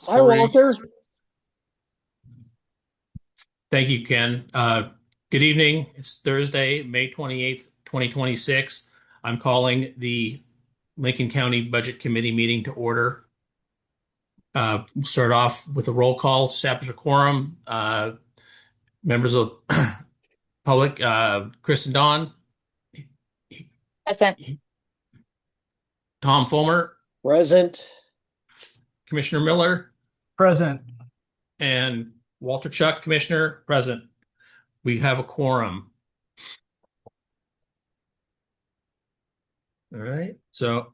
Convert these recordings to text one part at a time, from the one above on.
Hi, Corey. Walter. Thank you, Ken. Good evening. It's Thursday, May 28th, 2026. I'm calling the Lincoln County Budget Committee meeting to order. We'll start off with a roll call, establish a quorum. Members of public, Chris and Don, Present. Tom Fulmer, Present. Commissioner Miller, Present. and Walter Chuck, Commissioner, present. We have a quorum. All right. So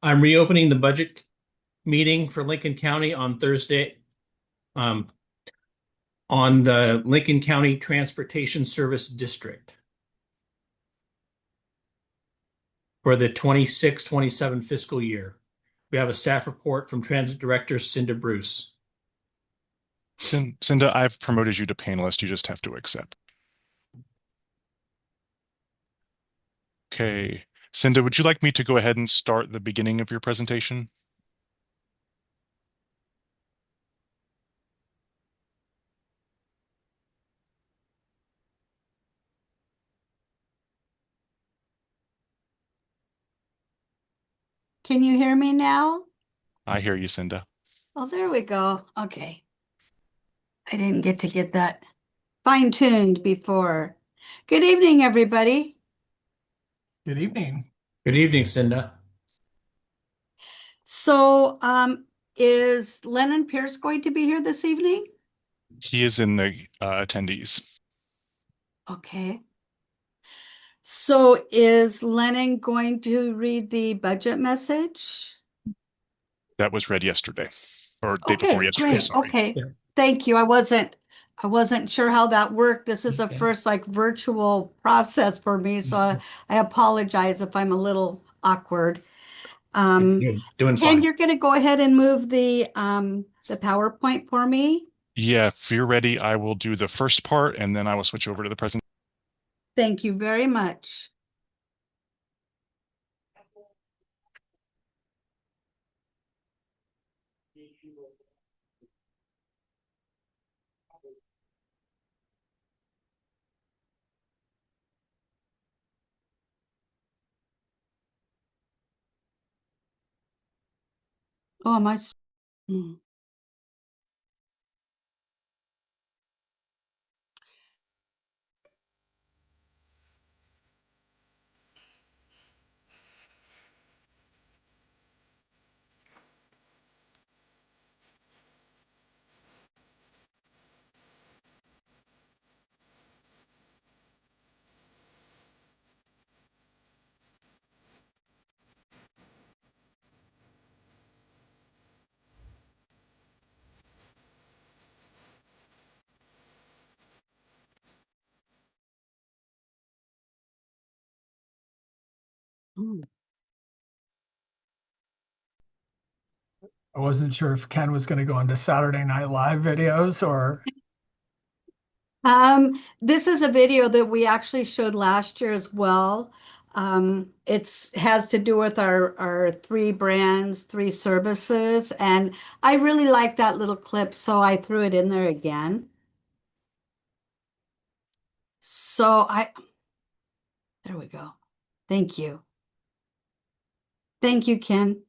I'm reopening the budget meeting for Lincoln County on Thursday, um, on the Lincoln County Transportation Service District for the 26-27 fiscal year. We have a staff report from Transit Director Cinda Bruce. Cinda, I've promoted you to panelist. You just have to accept. Okay. Cinda, would you like me to go ahead and start the beginning of your presentation? Can you hear me now? I hear you, Cinda. Oh, there we go. Okay. I didn't get to get that fine-tuned before. Good evening, everybody. Good evening. Good evening, Cinda. So, is Lennon Pierce going to be here this evening? He is in the attendees. Okay. So is Lennon going to read the budget message? That was read yesterday, or day Okay, before yesterday, great. sorry. Okay. Yeah. Thank you. I wasn't sure how that worked. This is a Okay. first virtual process for me, so I apologize if I'm a little awkward. You're doing Ken, fine. you're going to go ahead and move the PowerPoint for me. Yeah, if you're ready, I will do the first part and then I will switch over to the presentation. Thank you very much. Oh, am I? Hmm. Hmm. I wasn't sure if Ken was going to go into Saturday Night Live videos or. This is a video that we actually showed last year as well. It has to do with our three brands, three services, and I really like that little clip, so I threw it in there again. So there we go. Thank you. Thank you, Ken.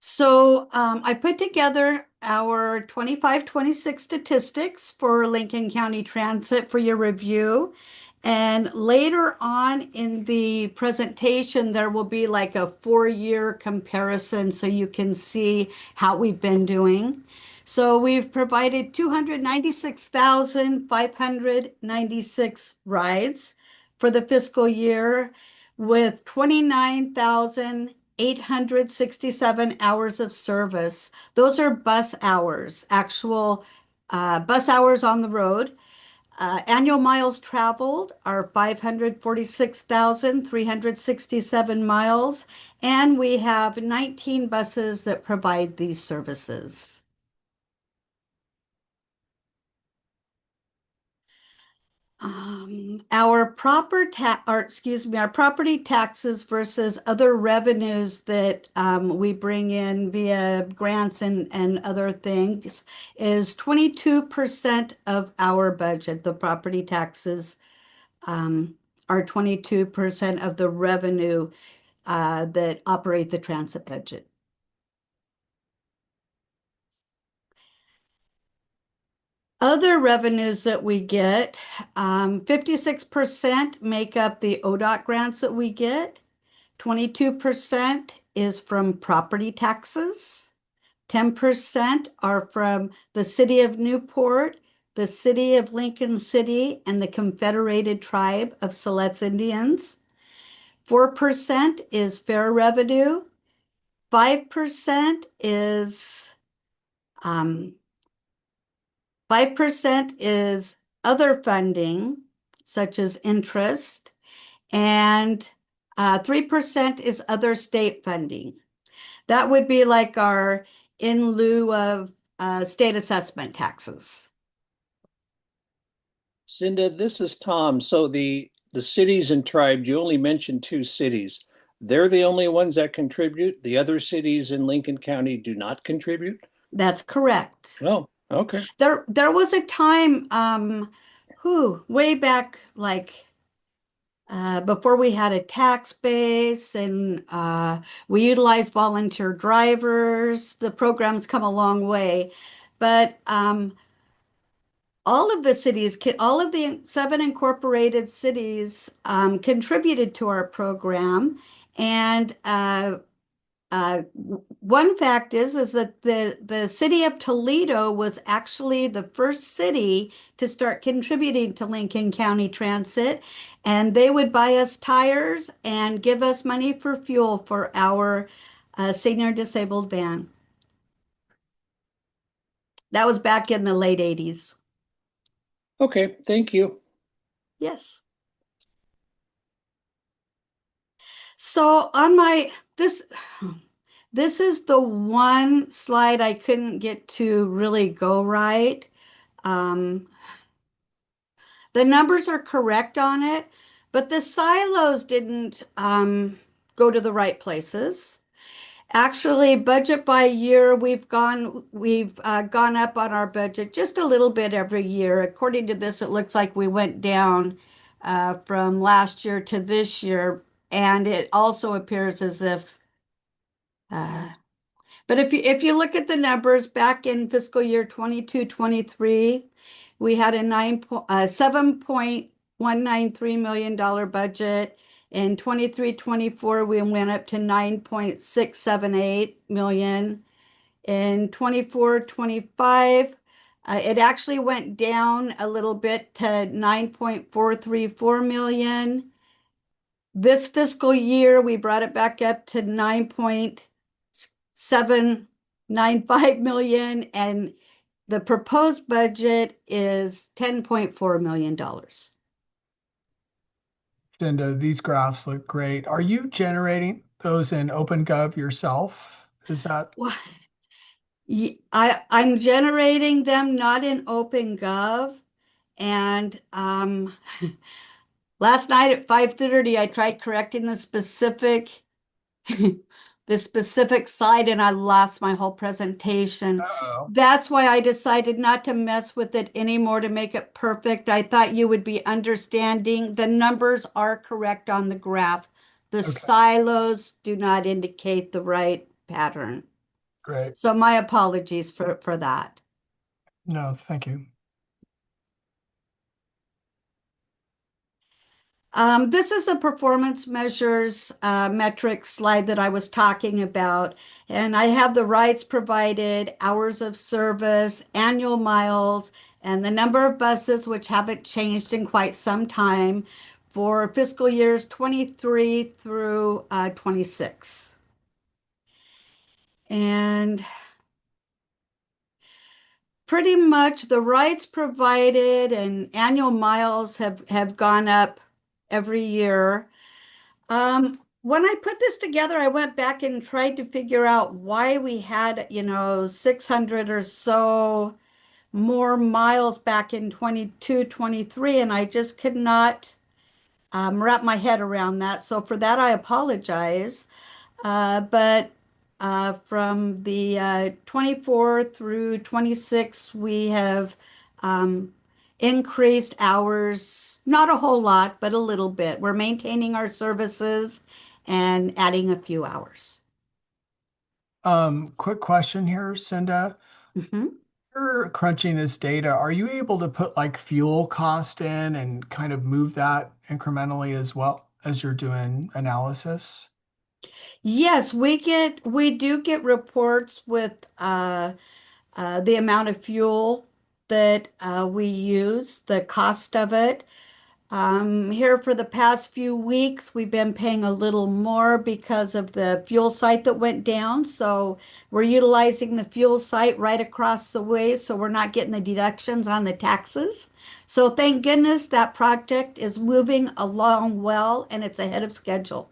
So I put together our 25-26 statistics for Lincoln County Transit for your review. And later on in the presentation, there will be like a 4-year comparison so you can see how we've been doing. So we've provided 296,596 rides for the fiscal year with 29,867 hours of service. Those are bus hours, actual bus hours on the road. Annual miles traveled are 546,367 miles, and we have 19 buses that provide these services. Our our property taxes versus other revenues that we bring in via grants and other things is 22% of our budget. The property taxes are 22% of the revenue that operate the transit budget. Other revenues that we get, 56% make up the ODOT grants that we get. 22% is from property taxes. 10% are from the city of Newport, the city of Lincoln City, and the Confederated Tribe of Siletz Indians. 4% is fair revenue. 5% is 5% is other funding, such as interest, and 3% is other state funding. That would be like our in lieu of state assessment taxes. Cinda, this is Tom. So the cities and tribes, you only mentioned two cities. They're the only ones that contribute. The other cities in Lincoln County do not contribute. That's correct. Oh, okay. There was a time, way back, like before we had a tax base and we utilized volunteer drivers. The program's come a long way, but all of the cities, all of the 7 incorporated cities contributed to our program. And one fact is that the city of Toledo was actually the first city to start contributing to Lincoln County Transit, and they would buy us tires and give us money for fuel for our senior disabled van. That was back in the late 80s. Okay, thank you. Yes. So on this is the one slide I couldn't get to really go right. The numbers are correct on it, but the silos didn't go to the right places. Actually, budget by year, we've gone up on our budget just a little bit every year. According to this, it looks like we went down from last year to this year, and it also appears as if but if you look at the numbers back in fiscal year 22-23, we had a $7.193 million budget. In 23-24, we went up to 9.678 million. In 24-25, it actually went down a little bit to 9.434 million. This fiscal year, we brought it back up to 9.795 million, and the proposed budget is $10.4 million. Cinda, these graphs look great. Are you generating those in OpenGov yourself? Is that? Well, I'm generating them not in OpenGov, and last night at 5:30, I tried correcting the specific slide and I lost my whole presentation. Uh-oh. That's why I decided not to mess with it anymore to make it perfect. I thought you would be understanding. The numbers are correct on the graph. The Okay. silos do not indicate the right pattern. Great. So my apologies for that. No, thank you. This is a performance measures metrics slide that I was talking about, and I have the rides provided, hours of service, annual miles, and the number of buses, which haven't changed in quite some time, for fiscal years 23 through 26. And pretty much the rides provided and annual miles have gone up every year. When I put this together, I went back and tried to figure out why we had, 600 or so more miles back in 22, 23, and I just could not wrap my head around that. So for that, I apologize. But from the 24 through 26, we have increased hours, not a whole lot, but a little bit. We're maintaining our services and adding a few hours. Quick question here, Cinda. Mhm. You're crunching this data. Are you able to put like fuel cost in and kind of move that incrementally as well as you're doing analysis? Yes, we do get reports with the amount of fuel that we use, the cost of it. Here for the past few weeks, we've been paying a little more because of the fuel site that went down. So we're utilizing the fuel site right across the way, so we're not getting the deductions on the taxes. So thank goodness that project is moving along well and it's ahead of schedule.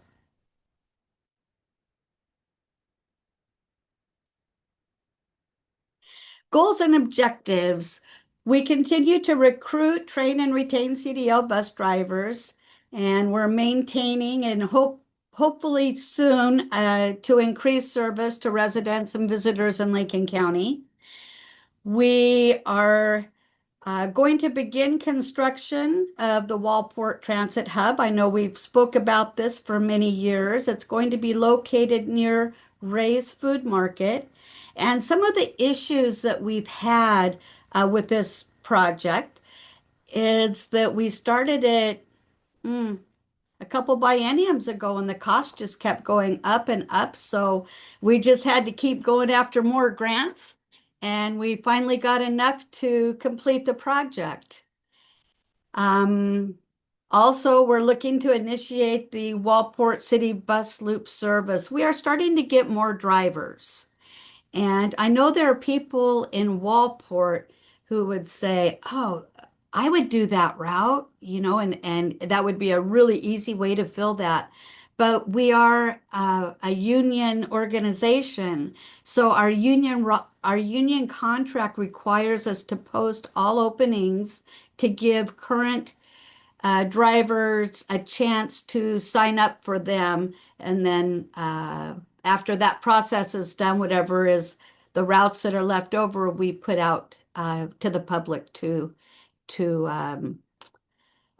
Goals and objectives. We continue to recruit, train, and retain CDL bus drivers, and we're maintaining and hopefully soon to increase service to residents and visitors in Lincoln County. We are going to begin construction of the Wallport Transit Hub. I know we've spoke about this for many years. It's going to be located near Ray's Food Market. And some of the issues that we've had with this project is that we started it a couple bienniums ago and the cost just kept going up and up. So we just had to keep going after more grants. And we finally got enough to complete the project. Um, Also, we're looking to initiate the Wallport City Bus Loop service. We are starting to get more drivers. And I know there are people in Wallport who would say, oh, I would do that route, and that would be a really easy way to fill that. But we are a union organization, so our union contract requires us to post all openings to give current drivers a chance to sign up for them. And then after that process is done, whatever is the routes that are left over, we put out to the public to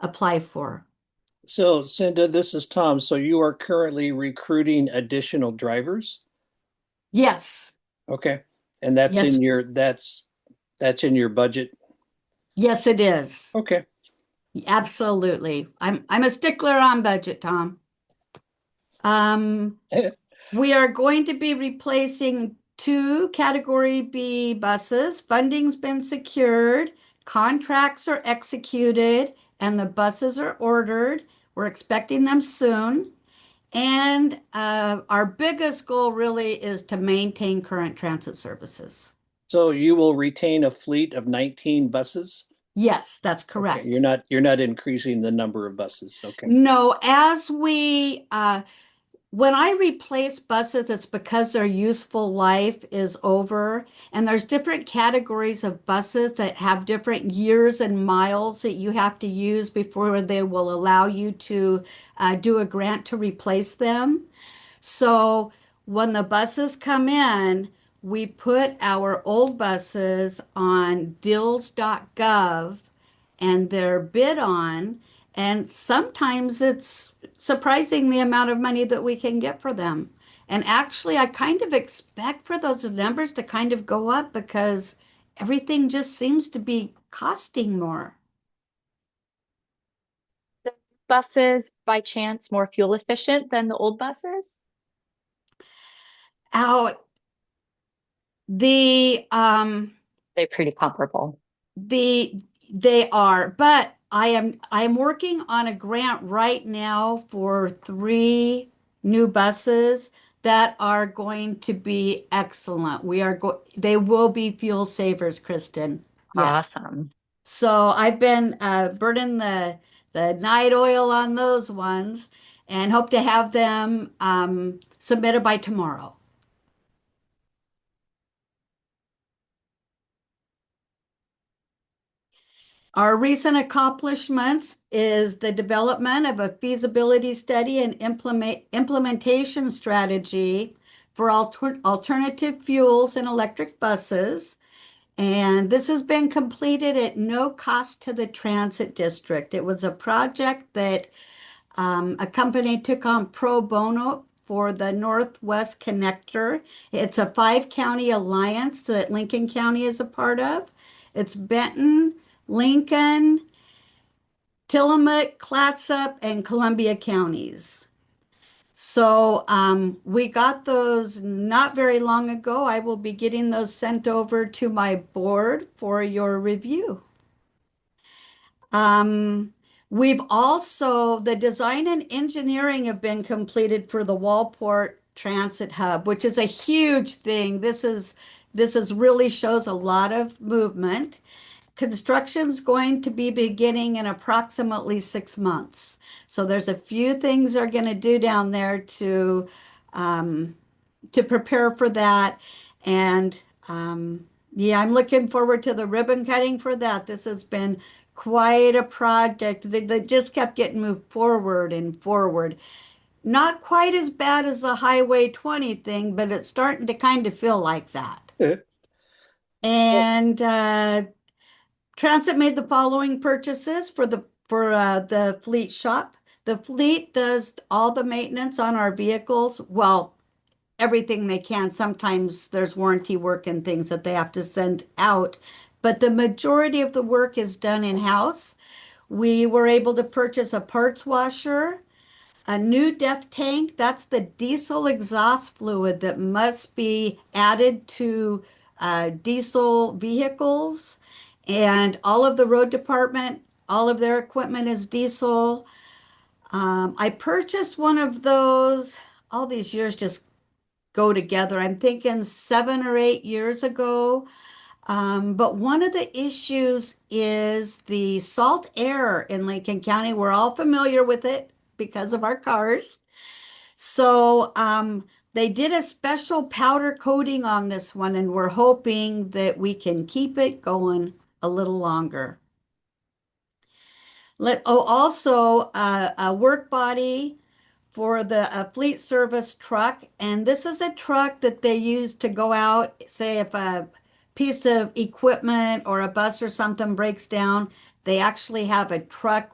apply for. So, Cinda, this is Tom. So you are currently recruiting additional drivers? Yes, Okay. And that's yes, in your that's in your budget. yes, it is. Okay. Absolutely. I'm a stickler on budget, Tom. Um, We are going to be replacing two Category B buses. Funding's been secured, contracts are executed, and the buses are ordered. We're expecting them soon. And our biggest goal really is to maintain current transit services. So you will retain a fleet of 19 buses? Yes, that's Okay. correct. You're not increasing the number of buses. Okay. No, when I replace buses, it's because their useful life is over. And there's different categories of buses that have different years and miles that you have to use before they will allow you to do a grant to replace them. So when the buses come in, we put our old buses on dills.gov and they're bid on. And sometimes it's surprising the amount of money that we can get for them. And actually, I kind of expect for those numbers to kind of go up because everything just seems to be costing more. The buses by chance more fuel efficient than the old buses? How the They're pretty comparable. the they are, but I am working on a grant right now for three new buses that are going to be excellent. They will be fuel savers, Kristen. Yes. Awesome. So I've been burning the night oil on those ones and hope to have them submitted by tomorrow. Our recent accomplishments is the development of a feasibility study and implementation strategy for alternative fuels and electric buses. And this has been completed at no cost to the transit district. It was a project that a company took on pro bono for the Northwest Connector. It's a 5-county alliance that Lincoln County is a part of. It's Benton, Lincoln, Tillamook, Clatsop, and Columbia counties. So we got those not very long ago. I will be getting those sent over to my board for your review. We've also, the design and engineering have been completed for the Wallport Transit Hub, which is a huge thing. This is really shows a lot of movement. Construction's going to be beginning in approximately 6 months. So there's a few things they're going to do down there to prepare for that. And yeah, I'm looking forward to the ribbon cutting for that. This has been quite a project. They just kept getting moved forward and forward. Not quite as bad as the Highway 20 thing, but it's starting to kind of feel like that. And Transit made the following purchases for the fleet shop. The fleet does all the maintenance on our vehicles. Well, everything they can. Sometimes there's warranty work and things that they have to send out, but the majority of the work is done in-house. We were able to purchase a parts washer, a new DEF tank. That's the diesel exhaust fluid that must be added to diesel vehicles. And all of the road department, all of their equipment is diesel. I purchased one of those, all these years just go together. I'm thinking 7 or 8 years ago. But one of the issues is the salt air in Lincoln County. We're all familiar with it because of our cars. So they did a special powder coating on this one, and we're hoping that we can keep it going a little longer. Also a work body for the fleet service truck. And this is a truck that they use to go out, say if a piece of equipment or a bus or something breaks down, they actually have a truck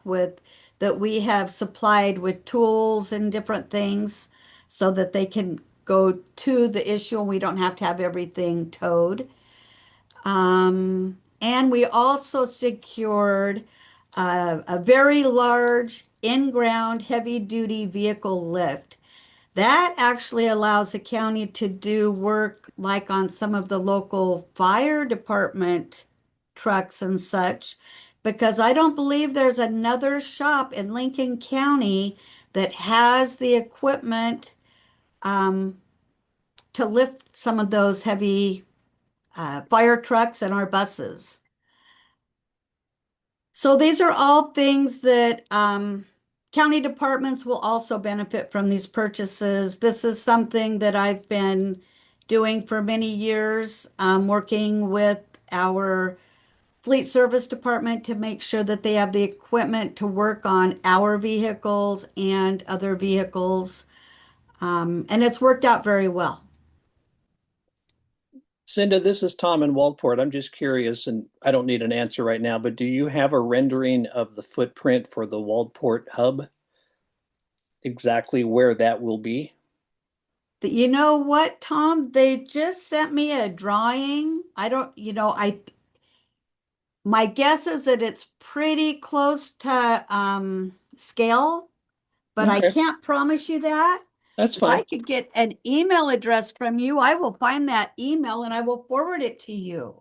that we have supplied with tools and different things so that they can go to the issue and we don't have to have everything towed. And we also secured a very large in-ground heavy-duty vehicle lift. That actually allows the county to do work like on some of the local fire department trucks and such, because I don't believe there's another shop in Lincoln County that has the equipment to lift some of those heavy fire trucks and our buses. So these are all things that county departments will also benefit from these purchases. This is something that I've been doing for many years, working with our fleet service department to make sure that they have the equipment to work on our vehicles and other vehicles. And it's worked out very well. Cinda, this is Tom in Waldport. I'm just curious, and I don't need an answer right now, but do you have a rendering of the footprint for the Waldport hub? Exactly where that will be? You know what, Tom? They just sent me a drawing. I don't, my guess is that it's pretty close to scale, but I Okay, can't promise you that. that's If I fine. could get an email address from you, I will find that email and I will forward it to you.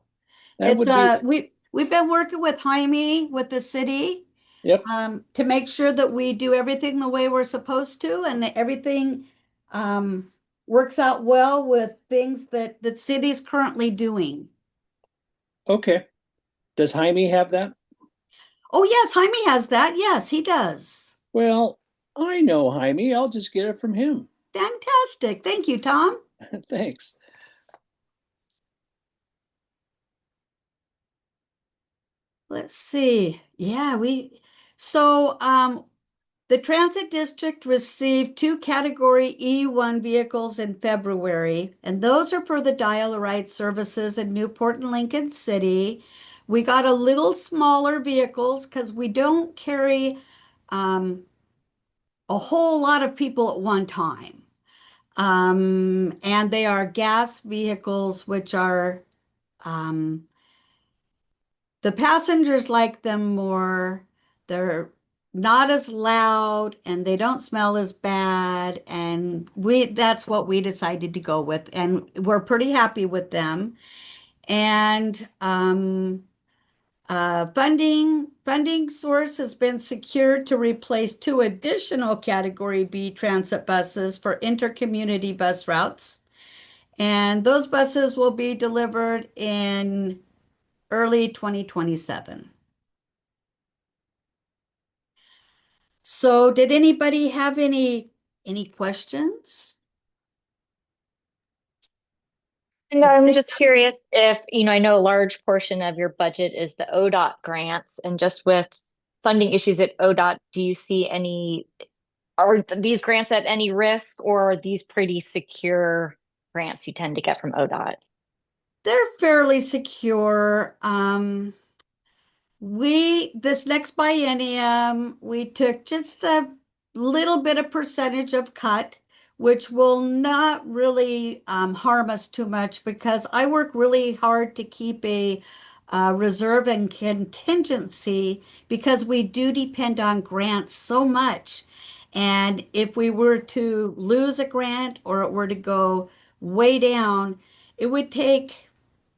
That It's would be, we've been working with Jaime with the city yep. to make sure that we do everything the way we're supposed to and that everything works out well with things that the city's currently doing. Okay. Does Jaime have that? Oh yes, Jaime has that. Yes, he does. Well, I know Jaime. I'll just get it from him. Fantastic. Thank you, Tom. Thanks. let's see. The transit district received two category E1 vehicles in February, and those are for the dial-a-ride services in Newport and Lincoln City. We got a little smaller vehicles because we don't carry a whole lot of people at one time. And they are gas vehicles, which are the passengers like them more. They're not as loud and they don't smell as bad. And that's what we decided to go with. And we're pretty happy with them. And funding source has been secured to replace two additional Category B transit buses for intercommunity bus routes. And those buses will be delivered in early 2027. So did anybody have any questions? And I'm just curious if, I know a large portion of your budget is the ODOT grants, and just with funding issues at ODOT, do you see are these grants at any risk, or are these pretty secure grants you tend to get from ODOT? They're fairly secure. This next biennium, we took just a little bit of percentage of cut, which will not really harm us too much because I work really hard to keep a reserve and contingency because we do depend on grants so much. And if we were to lose a grant or it were to go way down, it would take,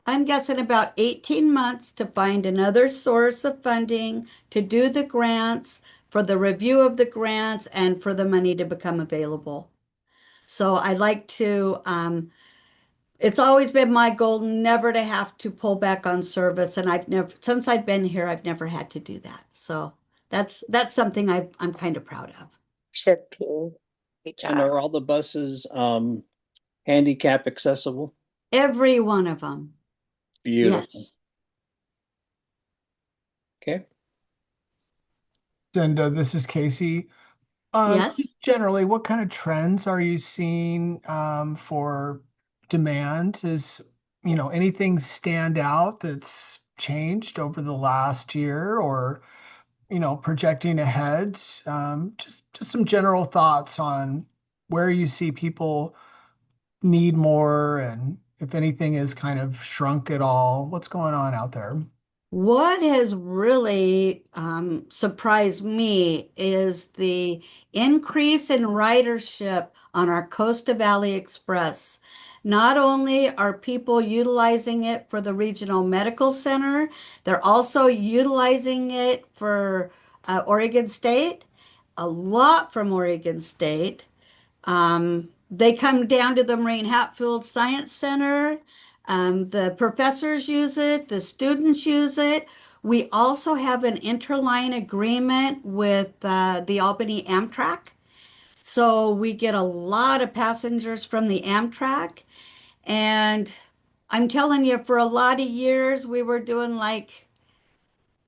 I'm guessing, about 18 months to find another source of funding, to do the grants, for the review of the grants, and for the money to become available. So I'd like to, it's always been my goal never to have to pull back on service. And since I've been here, I've never had to do that. So that's something I'm kind of proud of. Should be. Good And job. are all the buses handicap accessible? Every one of them. Beautiful. Yes. Okay. And this is Casey. Yes. Just generally, what kind of trends are you seeing for demand? Anything stand out that's changed over the last year, or projecting ahead? Just some general thoughts on where you see people need more, and if anything is kind of shrunk at all. What's going on out there? What has really surprised me is the increase in ridership on our Costa Valley Express. Not only are people utilizing it for the regional medical center, they're also utilizing it for Oregon State, a lot from Oregon State. They come down to the Marine Hatfield Science Center. The professors use it, the students use it. We also have an interline agreement with the Albany Amtrak. So we get a lot of passengers from the Amtrak. And I'm telling you, for a lot of years, we were doing like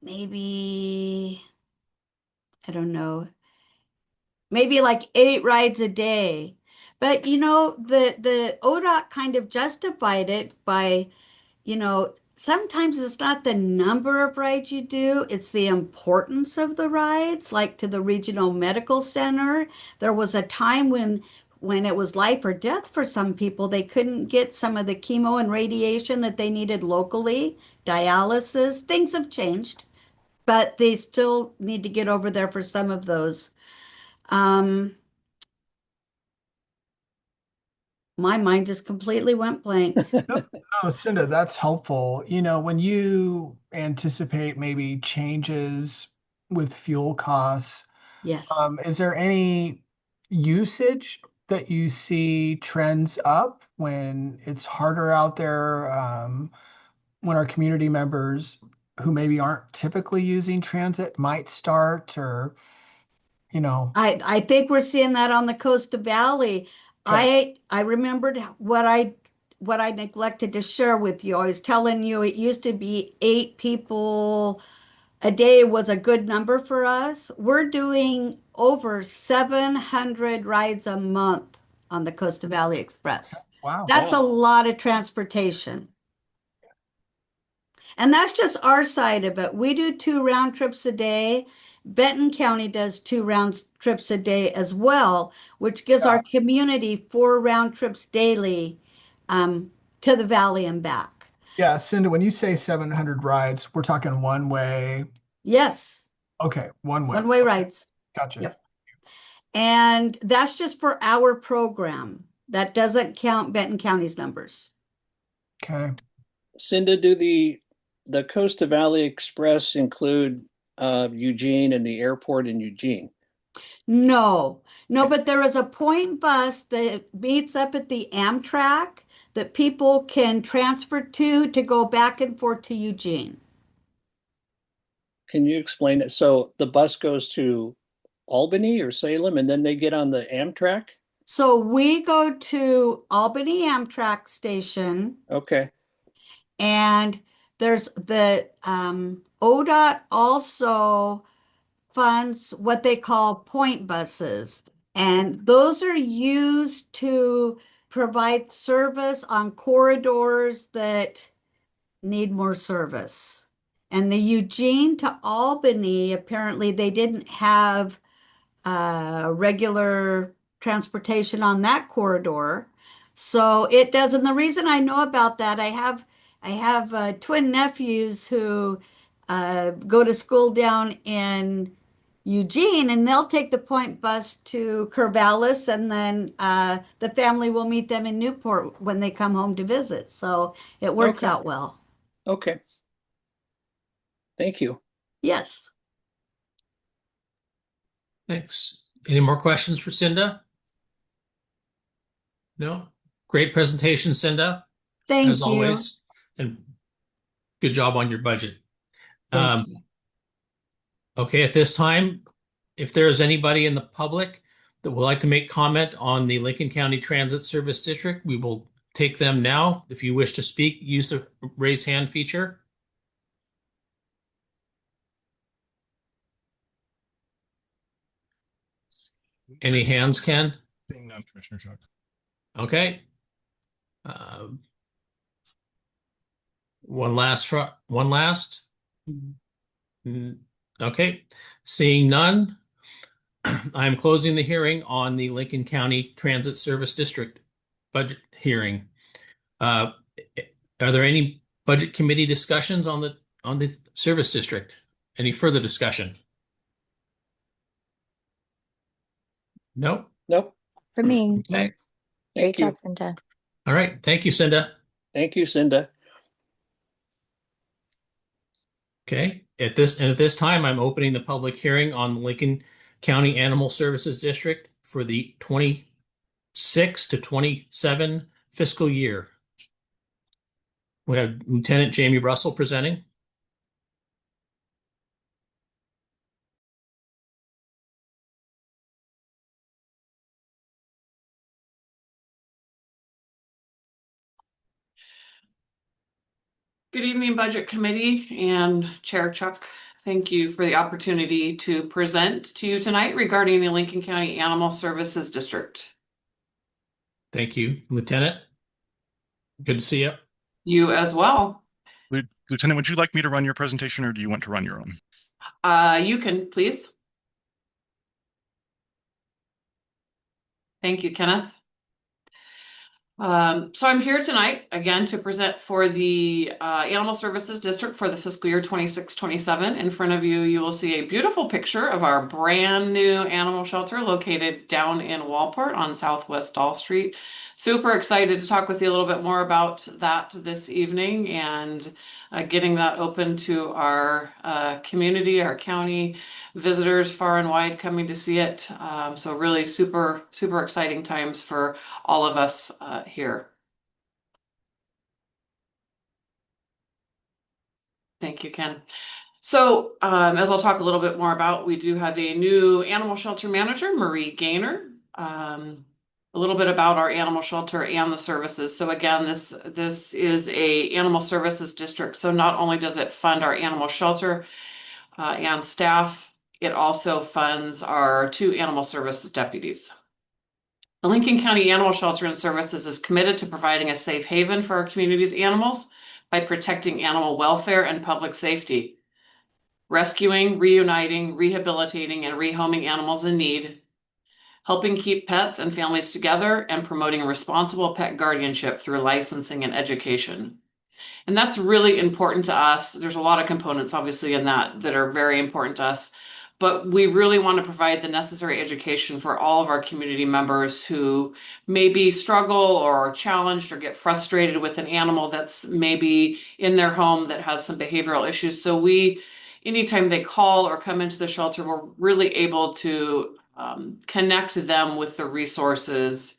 maybe, I don't know, maybe like 8 rides a day. But the ODOT kind of justified it by, sometimes it's not the number of rides you do, it's the importance of the rides, like to the regional medical center. There was a time when it was life or death for some people. They couldn't get some of the chemo and radiation that they needed locally, dialysis. Things have changed, but they still need to get over there for some of those. My mind just completely went blank. Oh, Cinda, that's helpful. When you anticipate maybe changes with fuel costs, Yes. is there any usage that you see trends up when it's harder out there, when our community members who maybe aren't typically using transit might start, or, you know, I think we're seeing that on the Coast of Valley. okay. I remembered what I neglected to share with you. I was telling you it used to be 8 people a day was a good number for us. We're doing over 700 rides a month on the Costa Valley Express. Wow. That's a Wow. lot of transportation. And that's just our side of it. We do 2 round trips a day. Benton County does 2 round trips a day as well, which gives Yeah. our community 4 round trips daily to the valley and back. Yeah, Cinda, when you say 700 rides, we're talking one way. Yes, Okay, one way. one-way Okay, rides. gotcha. Yep. And that's just for our program. That doesn't count Benton County's numbers. Okay. Cinda, do the Costa Valley Express include Eugene and the airport in Eugene? No, no, but there is a point bus that meets up at the Amtrak that people can transfer to go back and forth to Eugene. Can you explain it? So the bus goes to Albany or Salem and then they get on the Amtrak? So we go to Albany Amtrak station, Okay. and there's the ODOT also funds what they call point buses, and those are used to provide service on corridors that need more service. And the Eugene to Albany, apparently they didn't have regular transportation on that corridor. So it does. And the reason I know about that, I have twin nephews who go to school down in Eugene, and they'll take the point bus to Corvallis, and then the family will meet them in Newport when they come home to visit. So it works Okay. out well. Okay. Thank you. Yes. Thanks. Any more questions for Cinda? No? Great presentation, Cinda, Thank as you. always. And good job on your budget. Thank you. Okay, at this time, if there is anybody in the public that would like to make comment on the Lincoln County Transit Service District, we will take them now. If you wish to speak, use the raise hand feature. Any hands, Ken? Seeing none, Commissioner Chuck. Okay. One last. Okay. Seeing none, I'm closing the hearing on the Lincoln County Transit Service District budget hearing. Are there any budget committee discussions on the service district? Any further discussion? No? Nope. For me, Okay. great Thank you. job, Cinta. All right. Thank you, Cinda. Thank you, Cinda. Okay. At this time, I'm opening the public hearing on the Lincoln County Animal Services District for the 26 to 27 fiscal year. We have Lieutenant Jamie Russell presenting. Good evening, Budget Committee and Chair Chuck. Thank you for the opportunity to present to you tonight regarding the Lincoln County Animal Services District. Thank you, Lieutenant. Good to see you. You as well. Lieutenant, would you like me to run your presentation or do you want to run your own? You can, please. Thank you, Kenneth. So I'm here tonight again to present for the Animal Services District for the fiscal year 26-27. In front of you, you will see a beautiful picture of our brand new animal shelter located down in Walport on Southwest Doll Street. Super excited to talk with you a little bit more about that this evening and getting that open to our community, our county, visitors far and wide coming to see it. So really super exciting times for all of us here. Thank you, Ken. So as I'll talk a little bit more about, we do have a new animal shelter manager, Marie Gaynor. A little bit about our animal shelter and the services. So again, this is a animal services district. So not only does it fund our animal shelter, and staff. It also funds our 2 animal services deputies. The Lincoln County Animal Shelter and Services is committed to providing a safe haven for our community's animals by protecting animal welfare and public safety, rescuing, reuniting, rehabilitating, and rehoming animals in need, helping keep pets and families together, and promoting responsible pet guardianship through licensing and education. And that's really important to us. There's a lot of components, obviously, in that are very important to us. But we really want to provide the necessary education for all of our community members who maybe struggle or are challenged or get frustrated with an animal that's maybe in their home that has some behavioral issues. So anytime they call or come into the shelter, we're really able to connect them with the resources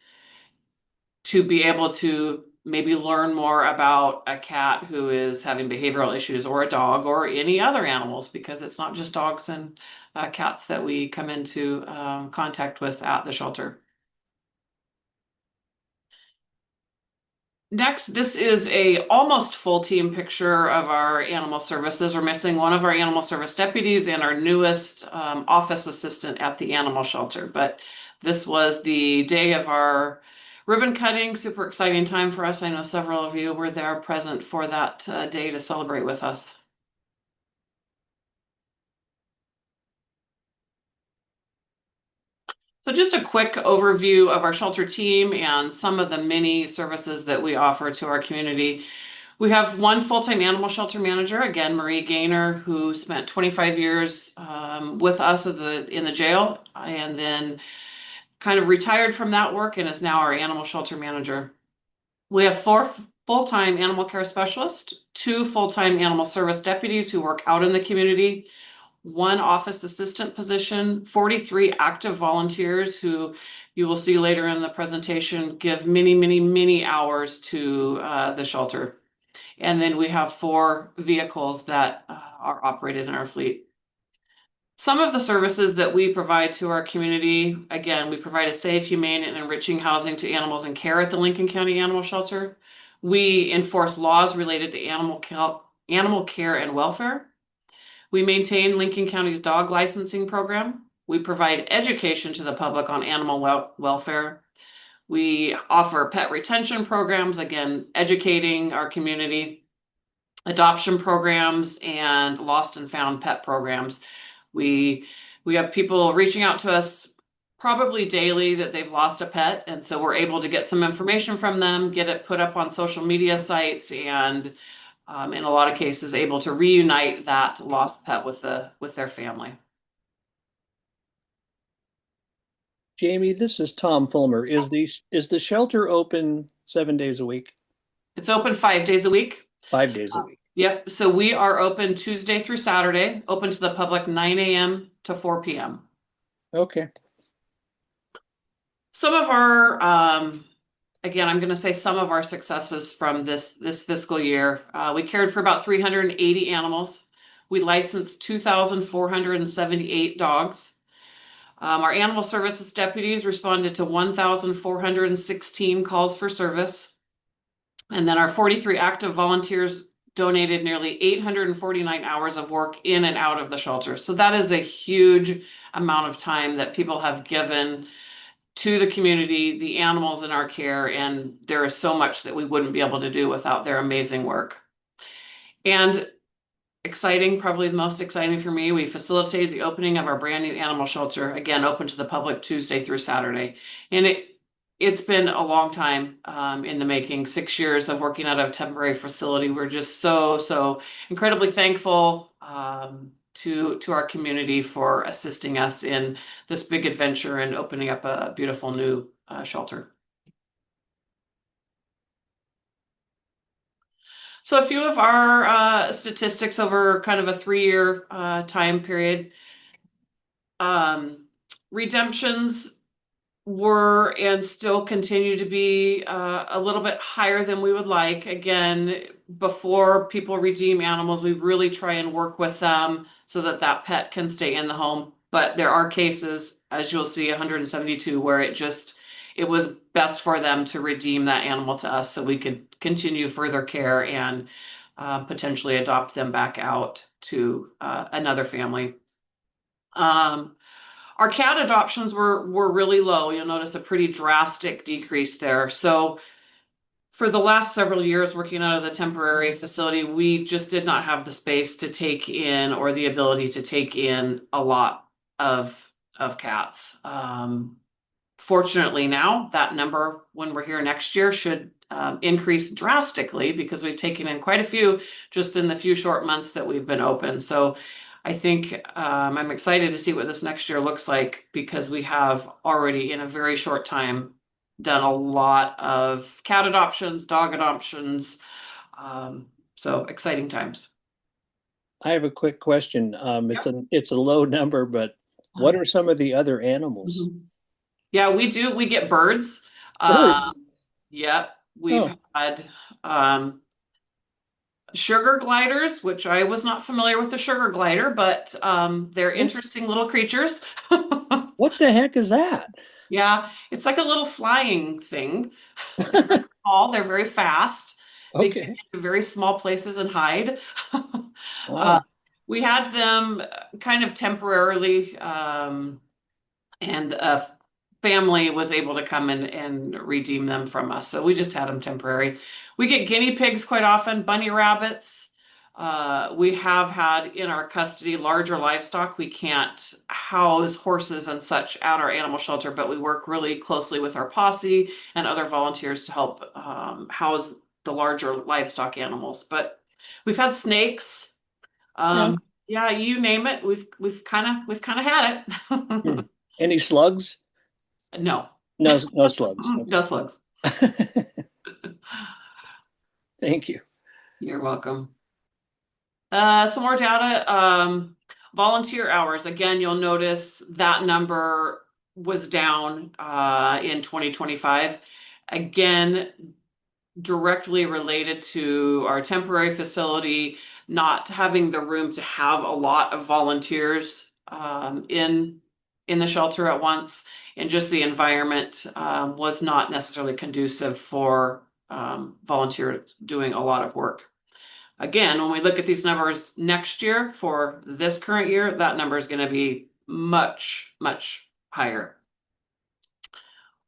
to be able to maybe learn more about a cat who is having behavioral issues, or a dog, or any other animals, because it's not just dogs and cats that we come into contact with at the shelter. Next, this is a almost full team picture of our animal services. We're missing one of our animal service deputies and our newest office assistant at the animal shelter. But this was the day of our ribbon cutting. Super exciting time for us. I know several of you were there present for that day to celebrate with us. So just a quick overview of our shelter team and some of the many services that we offer to our community. We have one full-time animal shelter manager, again, Marie Gaynor, who spent 25 years with us in the jail, and then kind of retired from that work and is now our animal shelter manager. We have 4 full-time animal care specialists, 2 full-time animal service deputies who work out in the community, 1 office assistant position, 43 active volunteers who you will see later in the presentation give many, many, many hours to the shelter. And then we have 4 vehicles that are operated in our fleet. Some of the services that we provide to our community, again, we provide a safe, humane, and enriching housing to animals in care at the Lincoln County Animal Shelter. We enforce laws related to animal care and welfare. We maintain Lincoln County's dog licensing program. We provide education to the public on animal welfare. We offer pet retention programs, again, educating our community, adoption programs, and lost and found pet programs. We have people reaching out to us probably daily that they've lost a pet, and so we're able to get some information from them, get it put up on social media sites, and in a lot of cases able to reunite that lost pet with their family. Jamie, this is Tom Fulmer. Is the shelter open 7 days a week? It's open 5 days a week. 5 days a week. Yep. So we are open Tuesday through Saturday, open to the public 9 a.m. to 4 p.m. Okay. Some of our, again, I'm going to say some of our successes from this fiscal year. We cared for about 380 animals. We licensed 2,478 dogs. Our animal services deputies responded to 1,416 calls for service. And then our 43 active volunteers donated nearly 849 hours of work in and out of the shelter. So that is a huge amount of time that people have given to the community, the animals in our care, and there is so much that we wouldn't be able to do without their amazing work. And exciting, probably the most exciting for me, we facilitated the opening of our brand new animal shelter, again, open to the public Tuesday through Saturday. And it's been a long time in the making, 6 years of working out of a temporary facility. We're just so incredibly thankful to our community for assisting us in this big adventure and opening up a beautiful new shelter. So a few of our statistics over kind of a 3-year time period. Redemptions were and still continue to be a little bit higher than we would like. Again, before people redeem animals, we really try and work with them so that that pet can stay in the home. But there are cases, as you'll see, 172, where it was best for them to redeem that animal to us so we could continue further care and potentially adopt them back out to another family. Our cat adoptions were really low. You'll notice a pretty drastic decrease there. So for the last several years working out of the temporary facility, we just did not have the space to take in or the ability to take in a lot of cats. Fortunately now that number, when we're here next year, should increase drastically because we've taken in quite a few just in the few short months that we've been open. So I think I'm excited to see what this next year looks like because we have already in a very short time done a lot of cat adoptions, dog adoptions. So exciting times. I have a quick question. It's a low number, but what are some of the other animals? Yeah, we do. We get birds. Birds. Yep. We've had sugar gliders, which I was not familiar with the sugar glider, but they're interesting little creatures. What the heck is that? Yeah, it's like a little flying thing. They're small, they're very fast. They get Okay. into very small places and hide. Wow. We had them kind of temporarily, and a family was able to come in and redeem them from us. So we just had them temporary. We get guinea pigs quite often, bunny rabbits. We have had in our custody larger livestock. We can't house horses and such at our animal shelter, but we work really closely with our posse and other volunteers to help house the larger livestock animals. But we've had snakes. Yeah, you name it. We've kind of had it. Any slugs? No. No, no slugs. No slugs. Thank you. You're welcome. Some more data. Volunteer hours. Again, you'll notice that number was down in 2025. Again, directly related to our temporary facility not having the room to have a lot of volunteers in the shelter at once, and just the environment was not necessarily conducive for volunteers doing a lot of work. Again, when we look at these numbers next year for this current year, that number is going to be much, much higher.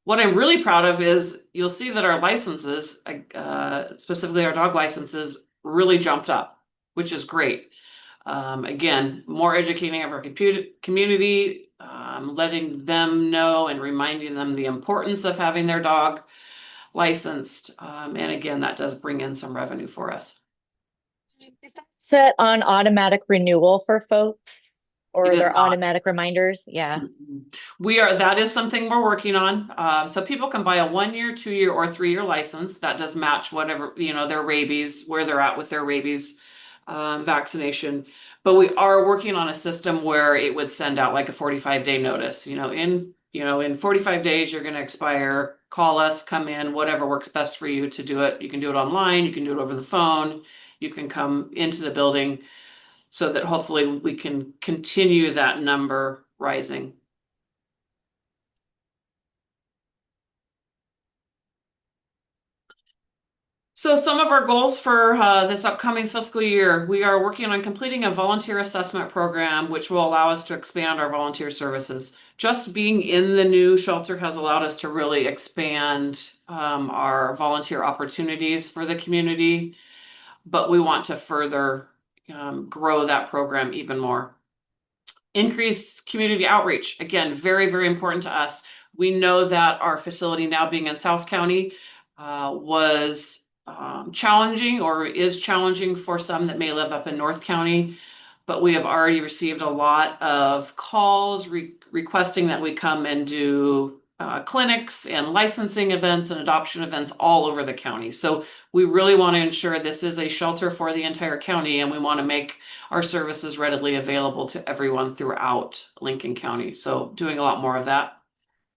What I'm really proud of is you'll see that our licenses, specifically our dog licenses, really jumped up, which is great. Again, more educating of our community, letting them know and reminding them the importance of having their dog licensed. And again, that does bring in some revenue for us. Set on automatic renewal for folks, or It are is there not. automatic reminders? Yeah. That is something we're working on. So people can buy a 1-year, 2-year, or 3-year license that does match whatever, their rabies, where they're at with their rabies vaccination. But we are working on a system where it would send out like a 45-day notice. In 45 days, you're going to expire. Call us, come in, whatever works best for you to do it. You can do it online. You can do it over the phone. You can come into the building so that hopefully we can continue that number rising. So some of our goals for this upcoming fiscal year, we are working on completing a volunteer assessment program, which will allow us to expand our volunteer services. Just being in the new shelter has allowed us to really expand our volunteer opportunities for the community, but we want to further grow that program even more. Increased community outreach, again, very, very important to us. We know that our facility now being in South County was challenging or is challenging for some that may live up in North County, but we have already received a lot of calls requesting that we come and do clinics and licensing events and adoption events all over the county. So we really want to ensure this is a shelter for the entire county, and we want to make our services readily available to everyone throughout Lincoln County. So doing a lot more of that.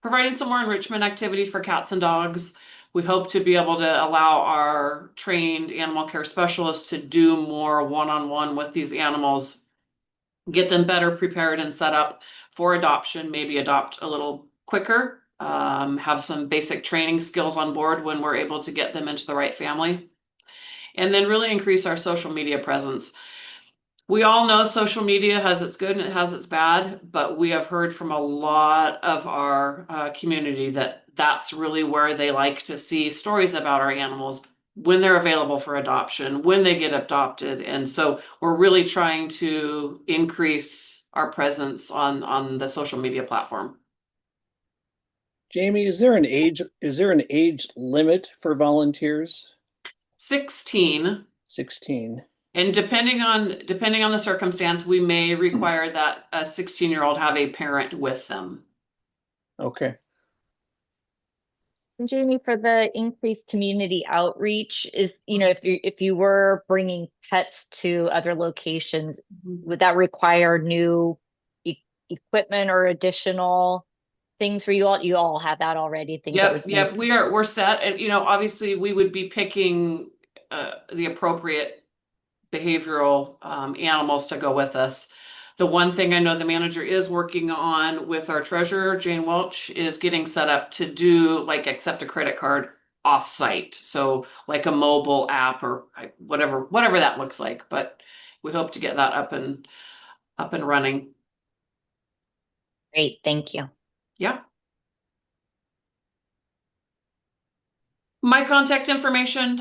Providing some more enrichment activities for cats and dogs. We hope to be able to allow our trained animal care specialists to do more one-on-one with these animals, get them better prepared and set up for adoption, maybe adopt a little quicker, have some basic training skills on board when we're able to get them into the right family. and then really increase our social media presence. We all know social media has its good and it has its bad, but we have heard from a lot of our community that that's really where they like to see stories about our animals when they're available for adoption, when they get adopted. And so we're really trying to increase our presence on the social media platform. Jamie, is there an age limit for volunteers? 16. 16. And depending on the circumstance, we may require that a 16-year-old have a parent with them. Okay. And Jamie, for the increased community outreach, is, if you were bringing pets to other locations, would that require new equipment or additional things for you all? You all have that already, things that Yep, we're set. And obviously we would be picking the appropriate behavioral animals to go with us. The one thing I know the manager is working on with our treasurer, Jane Welch, is getting set up to do like accept a credit card off-site. So like a mobile app or whatever that looks like. But we hope to get that up and running. Great, thank you. Yeah. My contact information,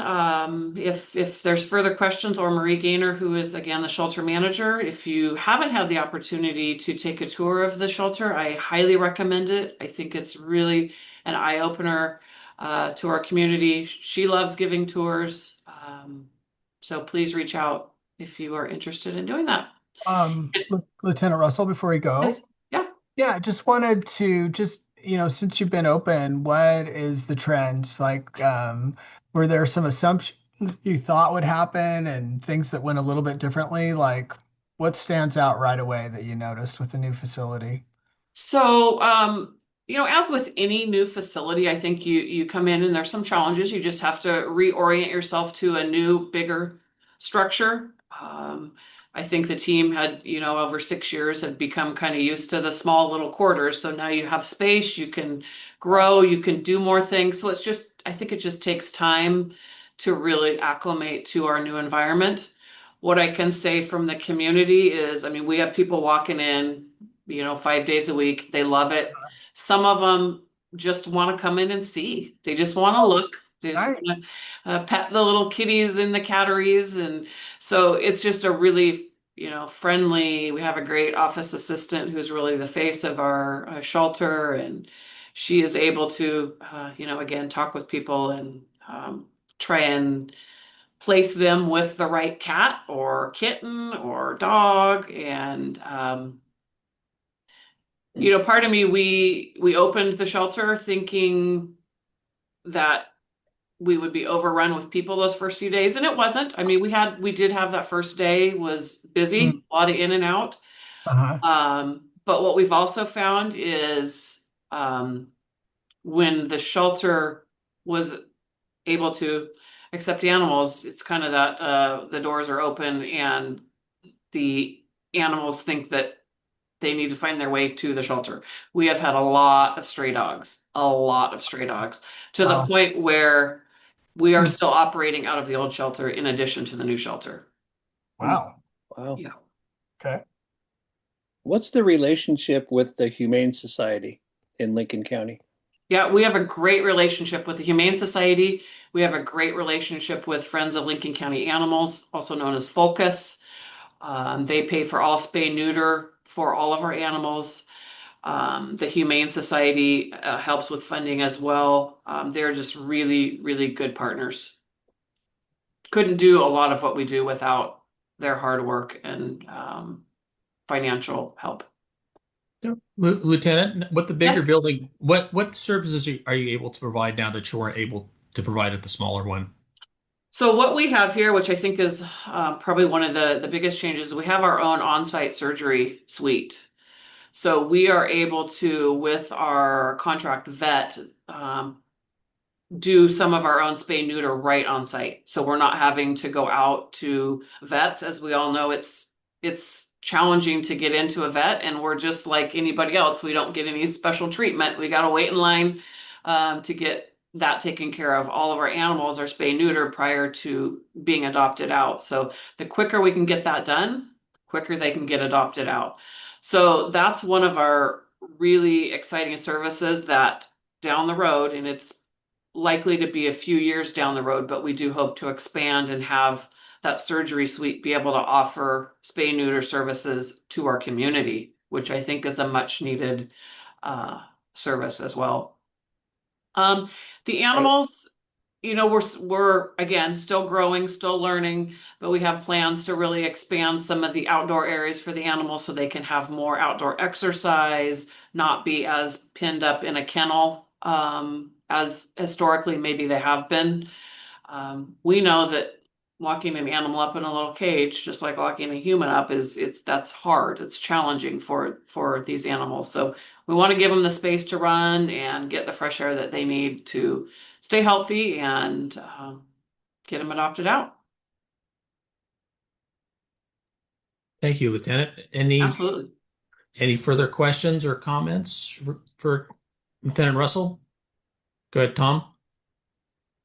if there's further questions, or Marie Gaynor, who is again the shelter manager, if you haven't had the opportunity to take a tour of the shelter, I highly recommend it. I think it's really an eye-opener to our community. She loves giving tours. So please reach out if you are interested in doing that. Lieutenant Russell, before we go, Yes. Yeah. yeah, just wanted to since you've been open, what is the trend? Like, were there some assumptions you thought would happen and things that went a little bit differently? Like, what stands out right away that you noticed with the new facility? So, as with any new facility, I think you come in and there's some challenges. You just have to reorient yourself to a new, bigger structure. I think the team had, over 6 years had become kind of used to the small little quarters. So now you have space, you can grow, you can do more things. So I think it just takes time to really acclimate to our new environment. What I can say from the community is, we have people walking in, 5 days a week. They love it. Some of them just want to come in and see. They just want to look. They just Nice. want to pet the little kitties in the catteries. And so it's just a really, friendly. We have a great office assistant who's really the face of our shelter. And she is able to, again, talk with people and try and place them with the right cat or kitten or dog. And part of me, we opened the shelter thinking that we would be overrun with people those first few days, and it wasn't. We did have that first day was busy, a lot of in and out. But what we've also found is when the shelter was able to accept animals, it's kind of that the doors are open and the animals think that they need to find their way to the shelter. We have had a lot of stray dogs, to the point where we are still operating out of the old shelter in addition to the new shelter. Wow. Wow. Yeah. Okay. What's the relationship with the Humane Society in Lincoln County? Yeah, we have a great relationship with the Humane Society. We have a great relationship with Friends of Lincoln County Animals, also known as Focus. They pay for all spay neuter for all of our animals. The Humane Society helps with funding as well. They're just really, really good partners. Couldn't do a lot of what we do without their hard work and financial help. Lieutenant, with the bigger Yes. building, what services are you able to provide now that you weren't able to provide at the smaller one? So what we have here, which I think is probably one of the biggest changes, we have our own on-site surgery suite. So we are able to, with our contract vet, do some of our own spay neuter right on site. So we're not having to go out to vets. As we all know, it's challenging to get into a vet, and we're just like anybody else. We don't get any special treatment. We got to wait in line to get that taken care of. All of our animals are spay neuter prior to being adopted out. So the quicker we can get that done, quicker they can get adopted out. So that's one of our really exciting services that down the road, and it's likely to be a few years down the road, but we do hope to expand and have that surgery suite be able to offer spay neuter services to our community, which I think is a much needed service as well. The animals, we're again still growing, still learning, but we have plans to really expand some of the outdoor areas for the animals so they can have more outdoor exercise, not be as pinned up in a kennel as historically maybe they have been. We know that locking an animal up in a little cage, just like locking a human up, that's hard. It's challenging for these animals. So we want to give them the space to run and get the fresh air that they need to stay healthy and get them adopted out. Thank you, Lieutenant. Absolutely. Any further questions or comments for Lieutenant Russell? Go ahead, Tom.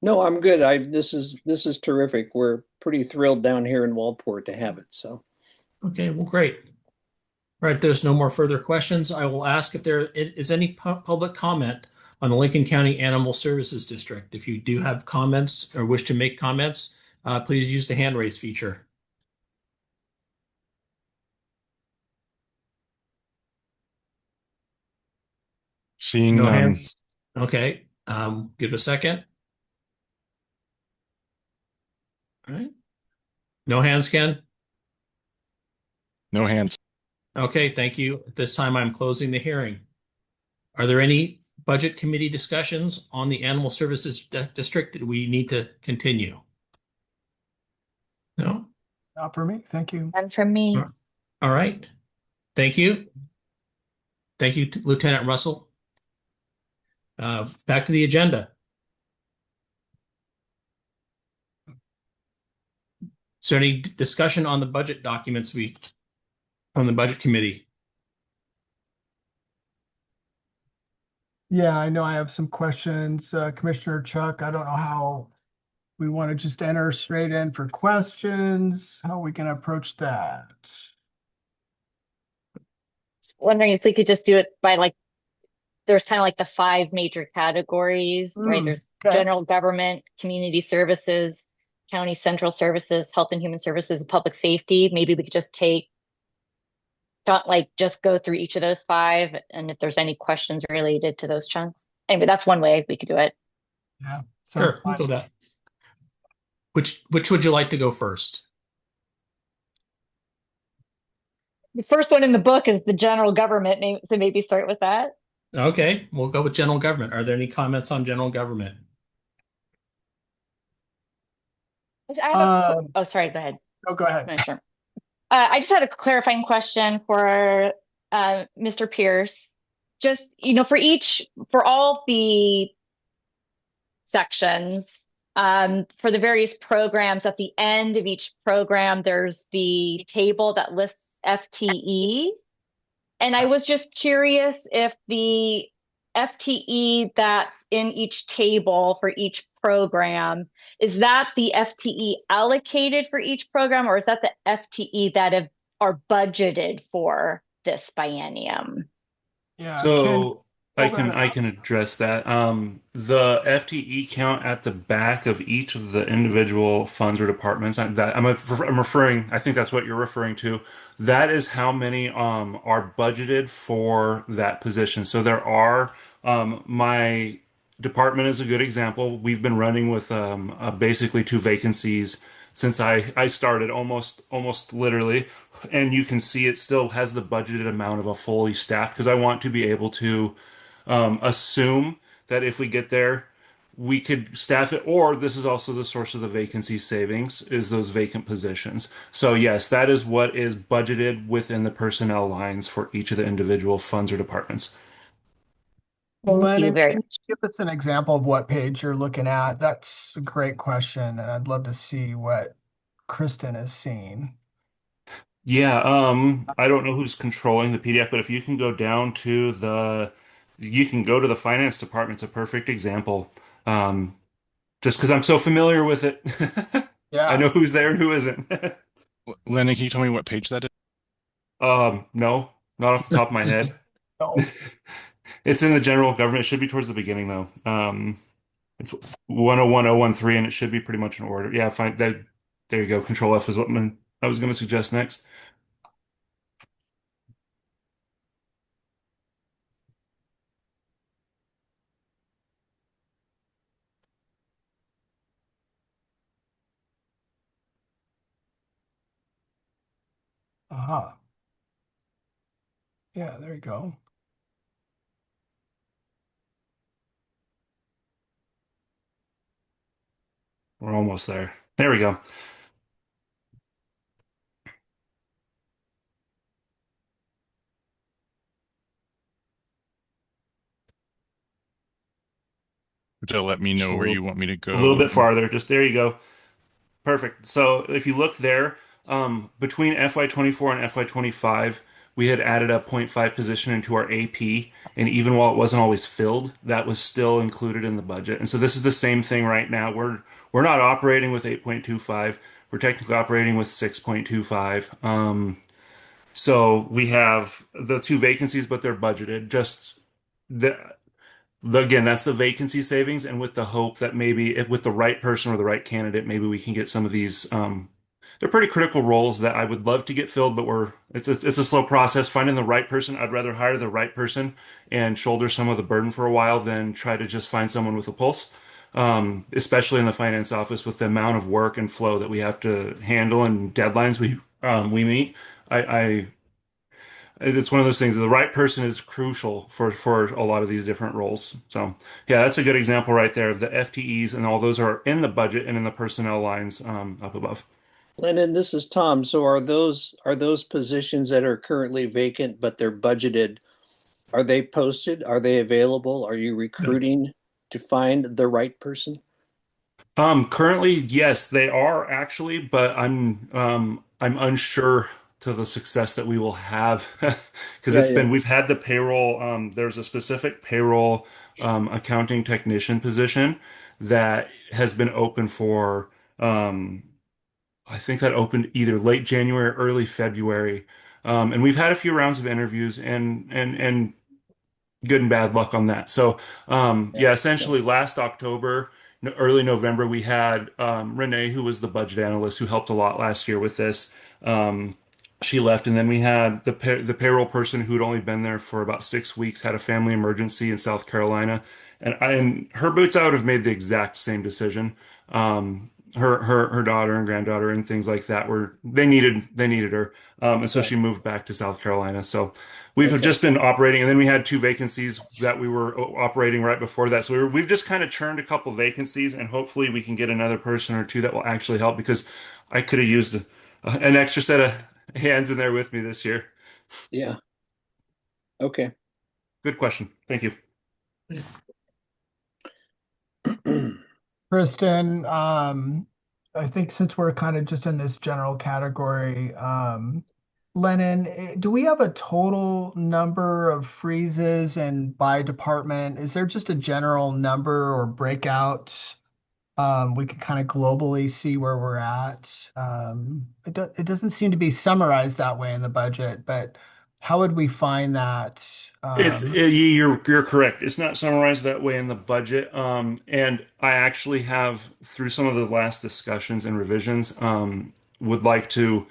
No, I'm good. This is terrific. We're pretty thrilled down here in Waldport to have it. So Okay, well, great. All right, there's no more further questions. I will ask if there is any public comment on the Lincoln County Animal Services District. If you do have comments or wish to make comments, please use the hand raise feature. Seeing No none. hands. Okay, give it a second. All right. No hands, Ken? No hands. Okay, thank you. At this time, I'm closing the hearing. Are there any budget committee discussions on the Animal Services District that we need to continue? No? Not for me. Thank you. And from me. All right. Thank you. Thank you, Lieutenant Russell. Back to the agenda. Is there any discussion on the budget documents from the budget committee? Yeah, I know I have some questions. Commissioner Chuck, I don't know how we want to just enter straight in for questions, how we can approach that. Just wondering if we could just do it by there's kind of like the 5 major categories, right? There's Okay. general government, community services, county central services, health and human services, and public safety. Maybe we could just just go through each of those 5, and if there's any questions related to those chunks. Anyway, that's one way we could do it. Yeah. Sure, we'll do that. Which would you like to go first? The first one in the book is the general government, so maybe start with that. Okay, we'll go with general government. Are there any comments on general government? Oh, sorry, go ahead. Oh, go ahead. No, sure. I just had a clarifying question for Mr. Pierce. Just, for all the sections, for the various programs, at the end of each program, there's the table that lists FTE. And I was just curious if the FTE that's in each table for each program, is that the FTE allocated for each program, or is that the FTE that are budgeted for this biennium? Yeah. So Ken, I can address that. The FTE count at the back of each of the individual funds or departments I'm referring. I think that's what you're referring to. That is how many are budgeted for that position. So there are my department is a good example. We've been running with basically 2 vacancies since I started almost literally, and you can see it still has the budgeted amount of a fully staffed because I want to be able to assume that if we get there, we could staff it, or this is also the source of the vacancy savings is those vacant positions. So yes, that is what is budgeted within the personnel lines for each of the individual funds or departments. Thank you Lennon, very can you give us an example of what page you're looking at? That's a great question, and I'd love to see what Kristen is seeing. Yeah, I don't know who's controlling the PDF, but if you can go to the finance department's a perfect example. Um, just because I'm so familiar with it. I Yeah. know who's there and who isn't. Lennon, can you tell me what page that is? No, not off the top of my head. No. It's in the general government. It should be towards the beginning though. It's 101013, and it should be pretty much in order. Yeah, fine. There you go. Control F is what I was going to suggest next. Uh-huh. Yeah, there you go. We're almost there. There we go. To let me Just know where you want me to a little go. bit farther. Just there you go. Perfect. So if you look there, between FY24 and FY25, we had added a point 0.5 position into our AP, and even while it wasn't always filled, that was still included in the budget. And so this is the same thing right now. We're not operating with 8.25. We're technically operating with 6.25. So we have the two vacancies, but they're budgeted. Just the again, that's the vacancy savings, and with the hope that maybe if, with the right person or the right candidate, maybe we can get some of these. They're pretty critical roles that I would love to get filled, but it's a slow process finding the right person. I'd rather hire the right person and shoulder some of the burden for a while than try to just find someone with a pulse. Especially in the finance office with the amount of work and flow that we have to handle and deadlines we meet. I it's one of those things. The right person is crucial for a lot of these different roles. So yeah, that's a good example right there of the FTEs, and all those are in the budget and in the personnel lines up above. Lennon, this is Tom. So are those positions that are currently vacant but they're budgeted, are they posted? Are they available? Are you recruiting to find the right person? Currently, yes, they are actually, but I'm unsure to the success that we will have because Yeah, yeah. we've had the payroll. There's a specific payroll accounting technician position that has been open for I think that opened either late January or early February. And we've had a few rounds of interviews and good and bad luck on that. So, Yeah, yeah, yeah. essentially last October, early November, we had Renee, who was the budget analyst, who helped a lot last year with this. She left, and then we had the payroll person who'd only been there for about 6 weeks, had a family emergency in South Carolina, and her boots out have made the exact same decision. Her daughter and granddaughter and things like that were they needed her, and so Right. she moved back to South Carolina. So we've Okay. just been operating, and then we had two vacancies that we were operating right before that. So we've just kind of churned a couple vacancies, and hopefully we can get another person or two that will actually help because I could have used an extra set of hands in there with me this year. Yeah. Okay. Good question. Thank you. Kristen, I think since we're kind of just in this general category, Lennon, do we have a total number of freezes and by department? Is there just a general number or breakout? We could kind of globally see where we're at. It doesn't seem to be summarized that way in the budget, but how would we find that? You're correct. It's not summarized that way in the budget. And I actually have, through some of the last discussions and revisions, would like to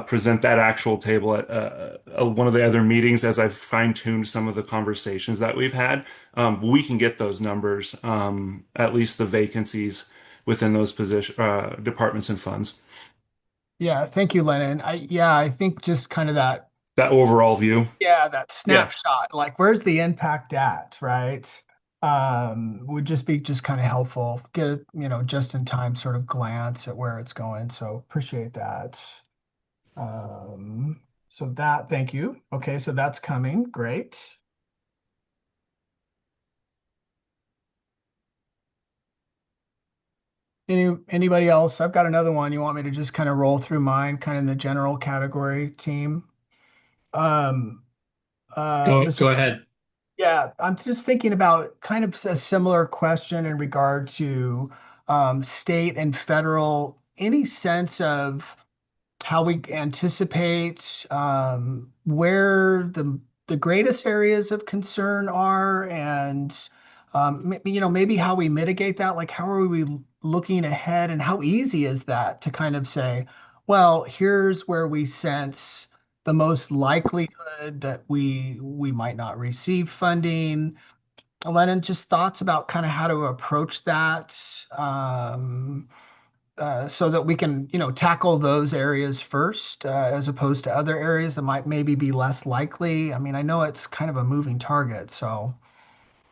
present that actual table at one of the other meetings as I've fine-tuned some of the conversations that we've had. We can get those numbers, at least the vacancies within those departments and funds. Yeah, thank you, Lennon. I think just kind of that. That overall view. Yeah, that Yeah. snapshot, like where's the impact at, right? Would just be just kind of helpful. Get a, just in time sort of glance at where it's going. So appreciate that. Thank you. Okay, so that's coming. Great. Anybody else? I've got another one. You want me to just kind of roll through mine, kind of in the general category team? Um, Go Mr. ahead. Yeah, I'm just thinking about kind of a similar question in regard to state and federal. Any sense of how we anticipate where the greatest areas of concern are, and maybe how we mitigate that? Like, how are we looking ahead, and how easy is that to kind of say, well, here's where we sense the most likelihood that we might not receive funding. Lennon, just thoughts about kind of how to approach that, so that we can, tackle those areas first, as opposed to other areas that might maybe be less likely. I mean, I know it's kind of a moving target, so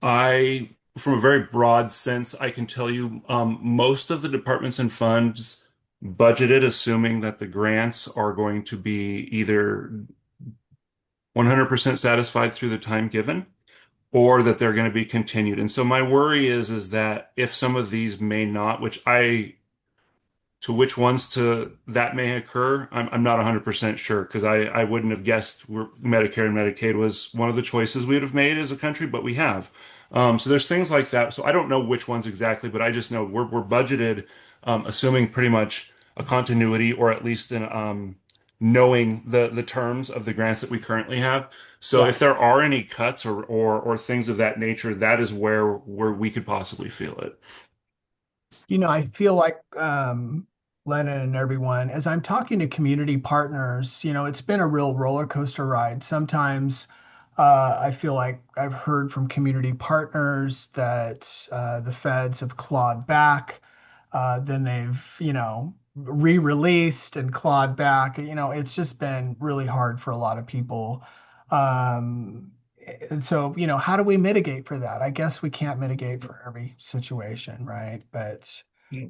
From a very broad sense, I can tell you most of the departments and funds budgeted assuming that the grants are going to be either 100% satisfied through the time given or that they're going to be continued. And so my worry is that if some of these may not, to which ones to that may occur, I'm not 100% sure because I wouldn't have guessed Medicare and Medicaid was one of the choices we would have made as a country, but we have. So there's things like that. So I don't know which ones exactly, but I just know we're budgeted, assuming pretty much a continuity or at least knowing the terms of the grants that we currently have. So yeah. if there are any cuts or things of that nature, that is where we could possibly feel it. I feel like, Lennon and everyone, as I'm talking to community partners, it's been a real roller coaster ride. Sometimes I feel like I've heard from community partners that the feds have clawed back, then they've, re-released and clawed back. It's just been really hard for a lot of people. Um, and so, how do we mitigate for that? I guess we can't mitigate for every situation, right? But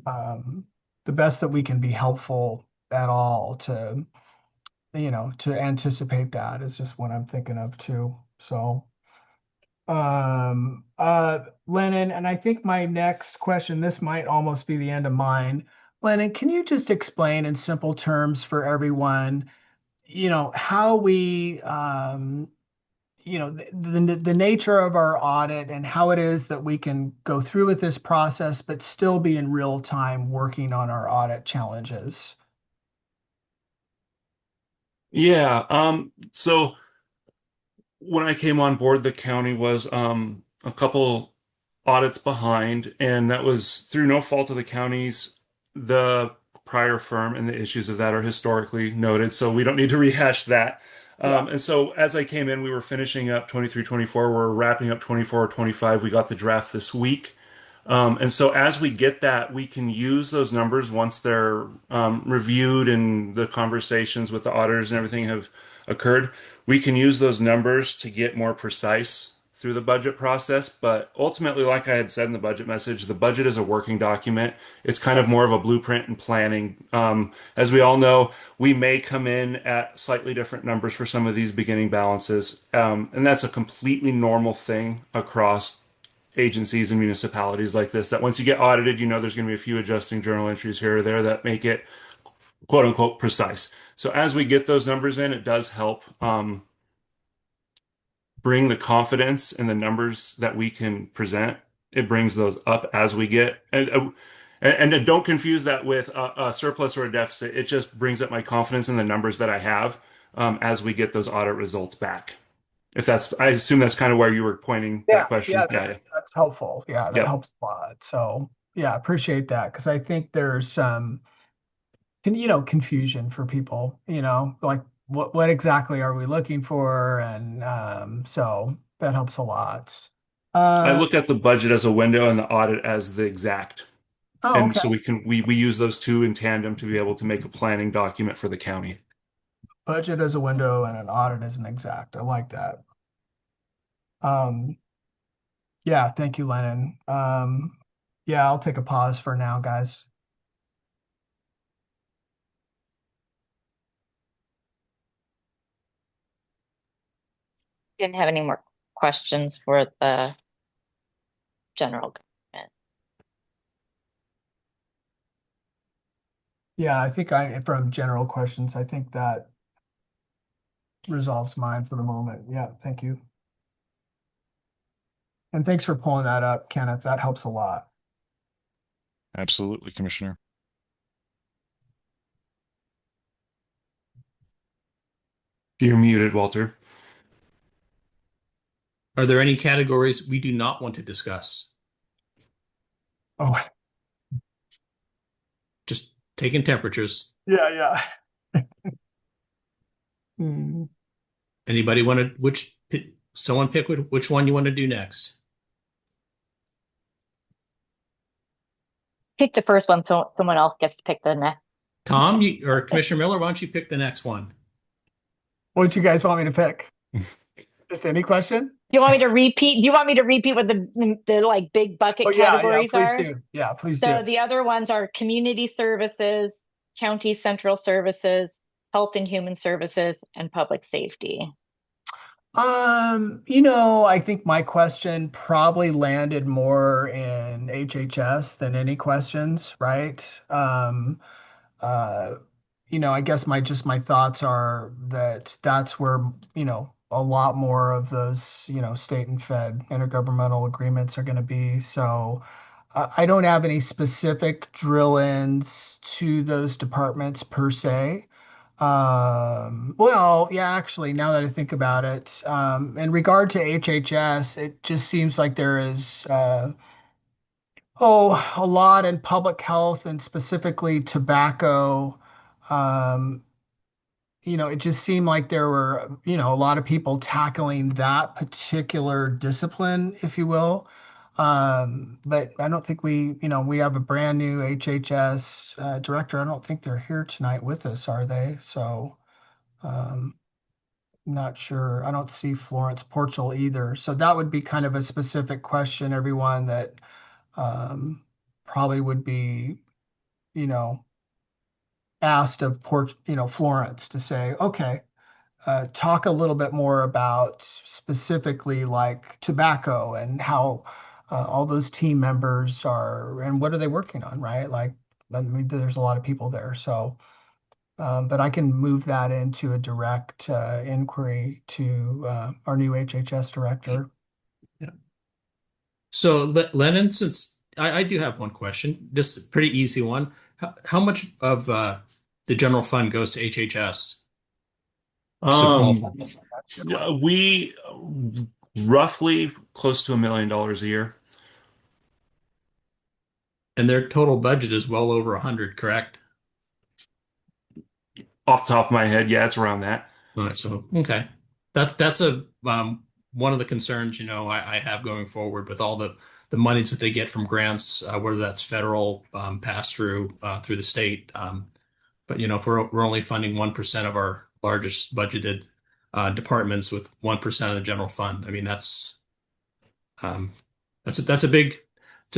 um, the best that we can be helpful at all to anticipate that is just what I'm thinking of too. So, Lennon, and I think my next question, this might almost be the end of mine. Lennon, can you just explain in simple terms for everyone, how we, the nature of our audit and how it is that we can go through with this process, but still be in real time working on our audit challenges? Yeah. So when I came on board, the county was a couple audits behind, and that was through no fault of the county's. The prior firm and the issues of that are historically noted, so we don't need to rehash that. Yeah. And so as I came in, we were finishing up 23, 24. We're wrapping up 24, 25. We got the draft this week. And so as we get that, we can use those numbers once they're reviewed and the conversations with the auditors and everything have occurred. We can use those numbers to get more precise through the budget process. But ultimately, like I had said in the budget message, the budget is a working document. It's kind of more of a blueprint and planning. As we all know, we may come in at slightly different numbers for some of these beginning balances. And that's a completely normal thing across agencies and municipalities like this, that once you get audited, there's going to be a few adjusting journal entries here or there that make it quote unquote precise. So as we get those numbers in, it does help bring the confidence in the numbers that we can present. It brings those up as we get, and don't confuse that with a surplus or a deficit. It just brings up my confidence in the numbers that I have as we get those audit results back. I assume that's kind of where you were pointing that question. Yeah, Yeah. that's helpful. Yeah, that Yep. helps a lot. So yeah, appreciate that because I think there's some confusion for people, like what exactly are we looking for? And so that helps a lot. I Uh look at the budget as a window and the audit as the exact. oh, And okay. so we use those two in tandem to be able to make a planning document for the county. Budget as a window and an audit as an exact. I like that. Um yeah, thank you, Lennon. Yeah, I'll take a pause for now, guys. Didn't have any more questions for the general government. Yeah, I think from general questions, I think that resolves mine for the moment. Yeah, thank you. And thanks for pulling that up, Kenneth. That helps a lot. Absolutely, Commissioner. You're muted, Walter. Are there any categories we do not want to discuss? Oh, Just taking temperatures. yeah. Hmm. Anybody want to, someone pick which one you want to do next? Pick the first one, so someone else gets to pick the next. Tom, or Commissioner Miller, why don't you pick the next one? What do you guys want me to pick? Just any question? Do you want me to repeat? Do you want me to repeat what the like big bucket Oh, yeah, categories please are? do. Yeah, please So do. the other ones are community services, county central services, health and human services, and public safety. I think my question probably landed more in HHS than any questions, right? Uh, I guess my thoughts are that that's where, a lot more of those, state and fed intergovernmental agreements are going to be. So I don't have any specific drill-ins to those departments per se. Well, yeah, actually, now that I think about it, in regard to HHS, it just seems like there is, a lot in public health and specifically tobacco. Um, it just seemed like there were, a lot of people tackling that particular discipline, if you will. But I don't think we have a brand new HHS director. I don't think they're here tonight with us, are they? So, um, not sure. I don't see Florence Porchel either. So that would be kind of a specific question, everyone, that probably would be, you know, asked of Florence to say, okay, talk a little bit more about specifically like tobacco and how all those team members are and what are they working on, right? Like, I mean, there's a lot of people there. So, but I can move that into a direct inquiry to our new HHS director. Yeah. So, Lennon, since I do have one question, just a pretty easy one. How much of the general fund goes to HHS? We roughly close to $1 million a year. And their total budget is well over 100, correct? Off the top of my head, yeah, it's around that. All right, so okay, that's a one of the concerns I have going forward with all the monies that they get from grants, whether that's federal pass through through the state. But if we're only funding 1% of our largest budgeted departments with 1% of the general fund, I mean that's a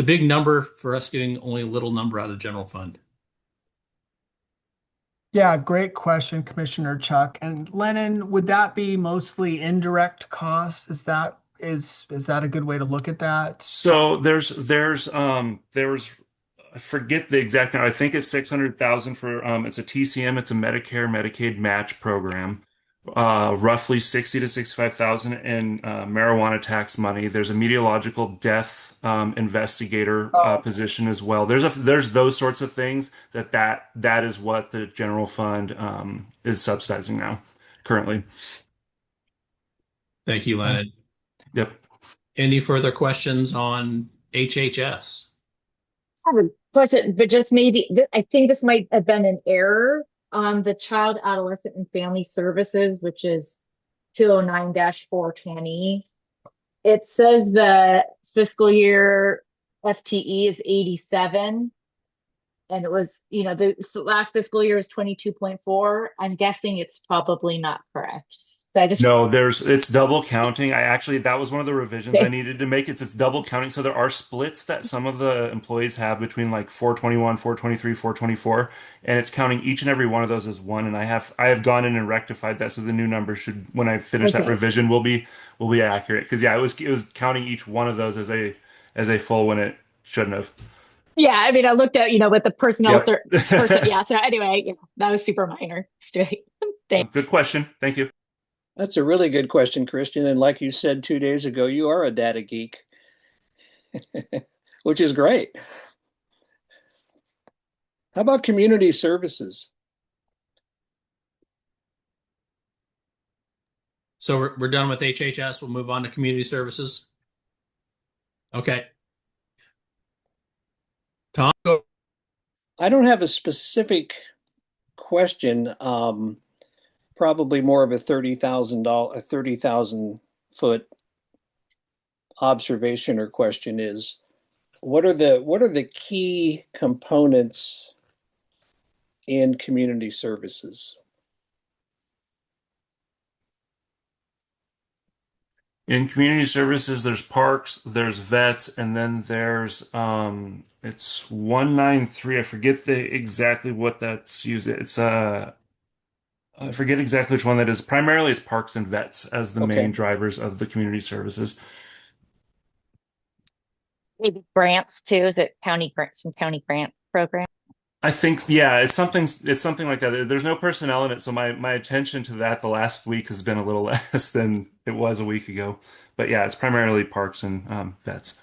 big number for us getting only a little number out of the general fund. Yeah, great question, Commissioner Chuck. And Lennon, would that be mostly indirect costs? Is that a good way to look at that? So there's I forget the exact number. I think it's 600,000 for it's a TCM, it's a Medicare Medicaid match program. Roughly 60 to 65,000 in marijuana tax money. There's a meteorological death investigator position as well. There's those sorts of things that is what the general fund is subsidizing now currently. Thank you, Leonard. Yep. Any further questions on HHS? I have a question, but just maybe I think this might have been an error on the Child, Adolescent, and Family Services, which is 209-420. It says the fiscal year FTE is 87, and it was, the last fiscal year is 22.4. I'm guessing it's probably not correct. So No, it's double counting. That was one of the revisions I needed to make. It's double counting. So there are splits that some of the employees have between like 421, 423, 424, and it's counting each and every one of those as one. And I have gone in and rectified that, so the new number should, when I finish that revision, will be accurate. Because yeah, it was counting each one of those as a full when it shouldn't have. Yeah, I mean, I looked at, with the personnel Yep. person. Yeah. So anyway, that was super minor. Thanks. Good question. Thank you. That's a really good question, Christian. And like you said 2 days ago, you are a data geek. which is great. How about community services? So we're done with HHS. We'll move on to community services. Okay. Tom, go. I don't have a specific question. Probably more of a $30,000, 30,000 foot observation or question is, what are the key components in community services? In community services, there's parks, there's vets, and then there's it's 193. I forget exactly what that's used. It's I forget exactly which one that is. Primarily, it's parks and vets as the main Okay. drivers of the community services. Maybe grants too. Is it county grants and county grant program? I think, yeah, it's something like that. There's no personnel in it, so my attention to that the last week has been a little less than it was a week ago. But yeah, it's primarily parks and vets.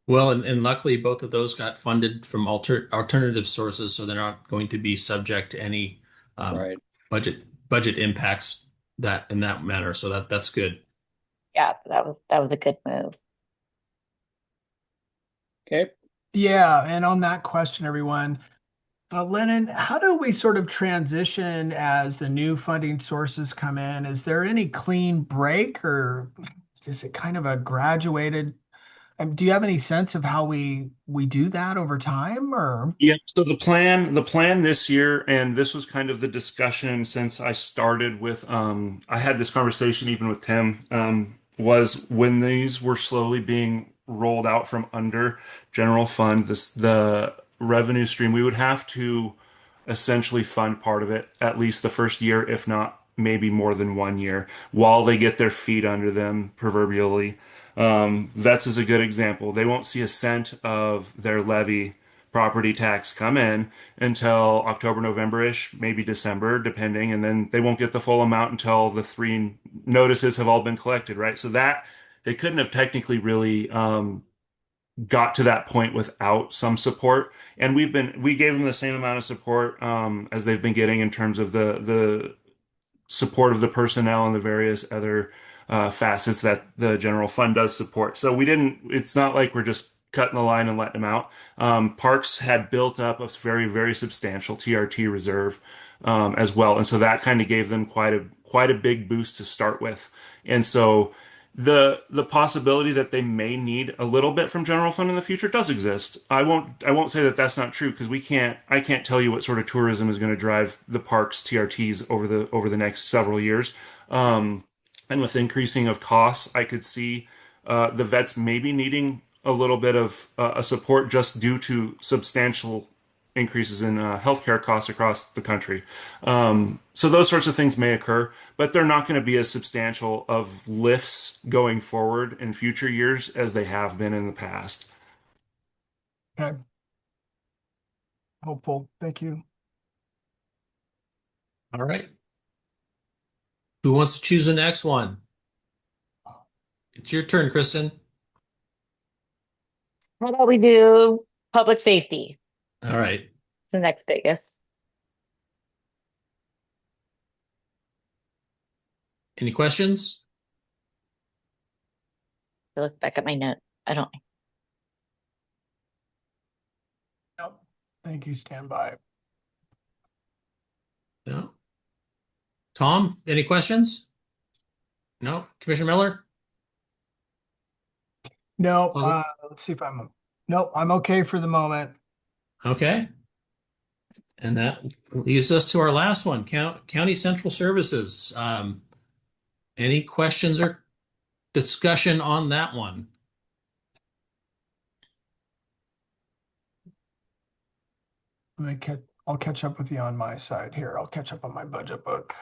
Well, and luckily both of those got funded from alternative sources, so they're not going to be subject to any Right. budget impacts that in that manner. So that's good. Yeah, that was a good move. Okay. Yeah, and on that question, everyone, Lennon, how do we sort of transition as the new funding sources come in? Is there any clean break, or is it kind of a graduated? Do you have any sense of how we do that over time, or? Yeah, so the plan this year, and this was kind of the discussion since I started with I had this conversation even with Tim, was when these were slowly being rolled out from under general fund, the revenue stream, we would have to essentially fund part of it at least the first year, if not maybe more than 1 year, while they get their feet under them, proverbially. Vets is a good example. They won't see a cent of their levy property tax come in until October, November-ish, maybe December, depending, and then they won't get the full amount until the 3 notices have all been collected, right? So that they couldn't have technically really got to that point without some support. And we gave them the same amount of support as they've been getting in terms of the support of the personnel and the various other facets that the general fund does support. So it's not like we're just cutting the line and letting them out. Parks had built up a very, very substantial TRT reserve as well. And so that kind of gave them quite a big boost to start with. And so the possibility that they may need a little bit from general fund in the future does exist. I won't say that that's not true, because I can't tell you what sort of tourism is going to drive the parks TRTs over the next several years. And with increasing of costs, I could see the vets maybe needing a little bit of a support just due to substantial increases in healthcare costs across the country. So those sorts of things may occur, but they're not going to be as substantial of lifts going forward in future years as they have been in the past. Okay. Hopeful. Thank you. All right. Who wants to choose the next one? It's your turn, Kristen. How about we do public safety? All right. It's the next biggest. Any questions? I look back at my note. I don't. Nope. Thank you. Stand by. No. Tom, any questions? No. Commissioner Miller? No, Oh. let's see if nope, I'm okay for the moment. Okay. And that leads us to our last one, County Central Services. Any questions or discussion on that one? I'll catch up with you on my side here. I'll catch up on my budget book.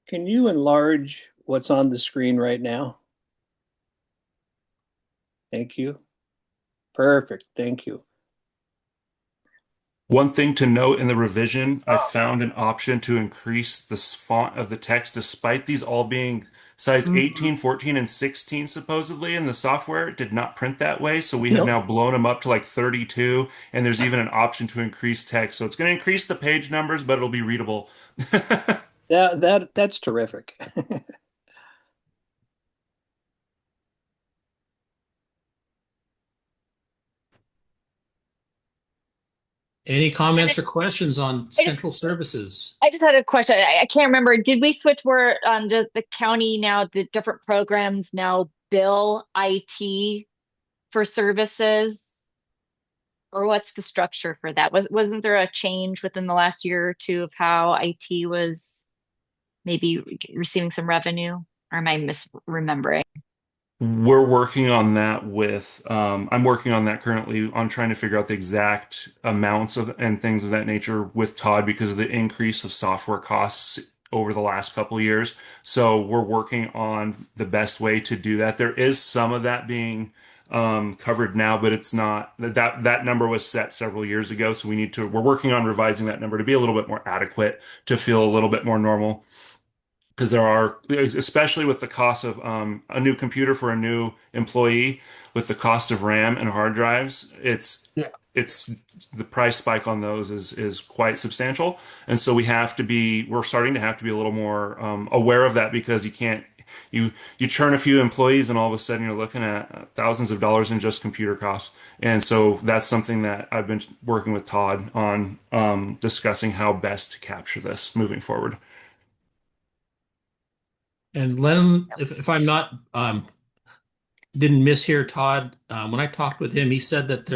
Can you enlarge what's on the screen right now? Thank you. Perfect. Thank you. One thing to note in the revision, I found an option to increase the font of the text despite these all being size Mhm. 18, 14, and 16 supposedly in the software. It did not print that way, so we have Nope. now blown them up to like 32, and there's even an option to increase text. So it's going to increase the page numbers, but it'll be readable. That's terrific. Any And comments or questions on I just central services? I just had a question. I can't remember. Did we switch where the county now, the different programs now bill IT for services? Or what's the structure for that? Wasn't there a change within the last year or two of how IT was maybe receiving some revenue? Or am I misremembering? We're working on that with, I'm working on that currently on trying to figure out the exact amounts of and things of that nature with Todd because of the increase of software costs over the last couple of years. So we're working on the best way to do that. There is some of that being covered now, but it's not that number was set several years ago. So we're working on revising that number to be a little bit more adequate, to feel a little bit more normal because there are, especially with the cost of a new computer for a new employee, with the cost of RAM and hard drives, Yeah. it's the price spike on those is quite substantial, and so we're starting to have to be a little more aware of that because you churn a few employees and all of a sudden you're looking at thousands of dollars in just computer costs, and so that's something that I've been working with Todd on discussing how best to capture this moving forward. And Lennon, if I'm not didn't mishear Todd, when I talked with him, he said that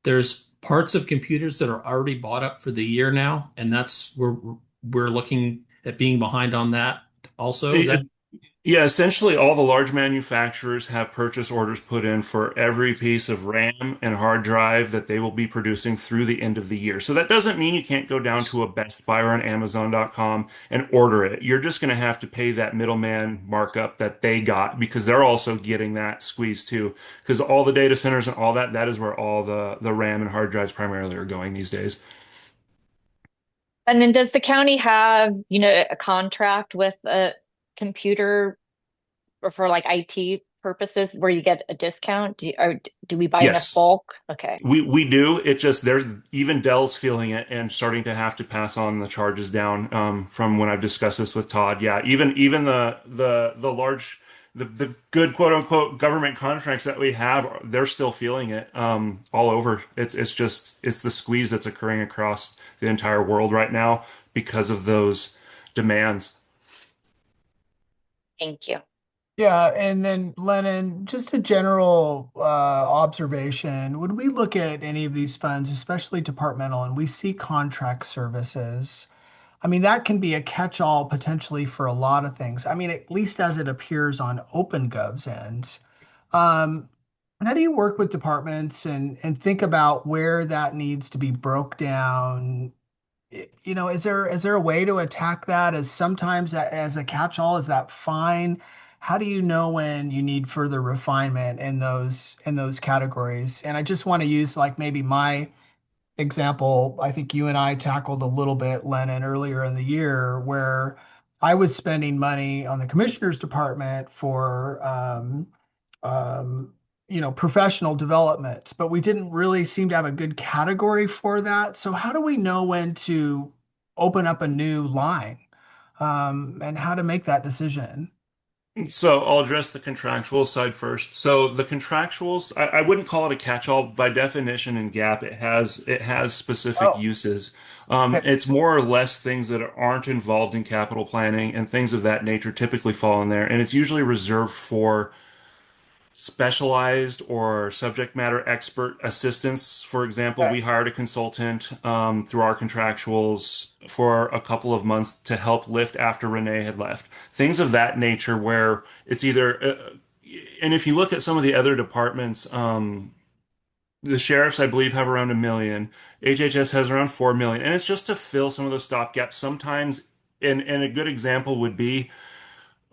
there's parts of computers that are already bought up for the year now, and that's we're looking at being behind on that also. Is that Yeah, essentially all the large manufacturers have purchase orders put in for every piece of RAM and hard drive that they will be producing through the end of the year. So that doesn't mean you can't go down to a Best Buy or an Amazon.com and order it. You're just going to have to pay that middleman markup that they got because they're also getting that squeeze too. Because all the data centers and all that, that is where all the RAM and hard drives primarily are going these days. And then does the county have, a contract with a computer or for like IT purposes where you get a discount? Do we buy enough Yes. bulk? Okay. We do. It just there's even Dell's feeling it and starting to have to pass on the charges down from when I've discussed this with Todd. Yeah, even the large the good quote unquote government contracts that we have, they're still feeling it all over. It's the squeeze that's occurring across the entire world right now because of those demands. Thank you. Yeah, and then Lennon, just a general observation. When we look at any of these funds, especially departmental, and we see contract services, I mean, that can be a catch-all potentially for a lot of things. I mean, at least as it appears on OpenGov's end. Um, how do you work with departments and think about where that needs to be broke down? Is there a way to attack that as sometimes as a catch-all? Is that fine? How do you know when you need further refinement in those categories? And I just want to use like maybe my example. I think you and I tackled a little bit, Lennon, earlier in the year, where I was spending money on the commissioner's department for um, professional development, but we didn't really seem to have a good category for that. So how do we know when to open up a new line, and how to make that decision? So I'll address the contractual side first. So the contractuals, I wouldn't call it a catch-all by definition in GAAP. It has specific Oh, uses. okay. It's more or less things that aren't involved in capital planning and things of that nature typically fall in there. And it's usually reserved for specialized or subject matter expert assistance. For example, Okay. we hired a consultant through our contractuals for a couple of months to help lift after Renee had left. Things of that nature where it's either, and if you look at some of the other departments, the sheriffs, I believe, have around 1 million. HHS has around 4 million, and it's just to fill some of those stopgaps. Sometimes, and a good example would be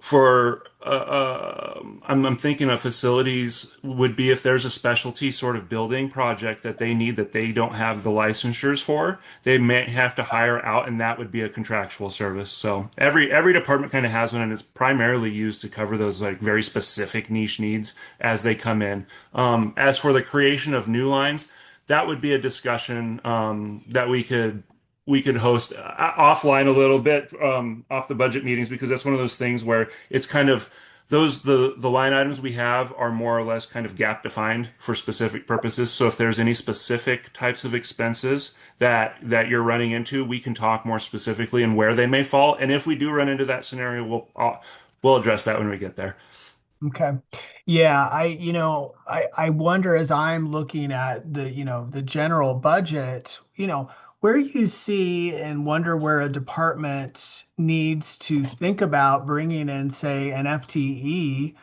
for I'm thinking of facilities would be if there's a specialty sort of building project that they need that they don't have the licensures for, they may have to hire out, and that would be a contractual service. So every department kind of has one, and it's primarily used to cover those like very specific niche needs as they come in. As for the creation of new lines, that would be a discussion that we could host offline a little bit off the budget meetings, because that's one of those things where it's kind of the line items we have are more or less kind of gap defined for specific purposes. So if there's any specific types of expenses that you're running into, we can talk more specifically and where they may fall. And if we do run into that scenario, we'll address that when we get there. Okay. Yeah, I wonder as I'm looking at the general budget, where you see and wonder where a department needs to think about bringing in, say, an FTE,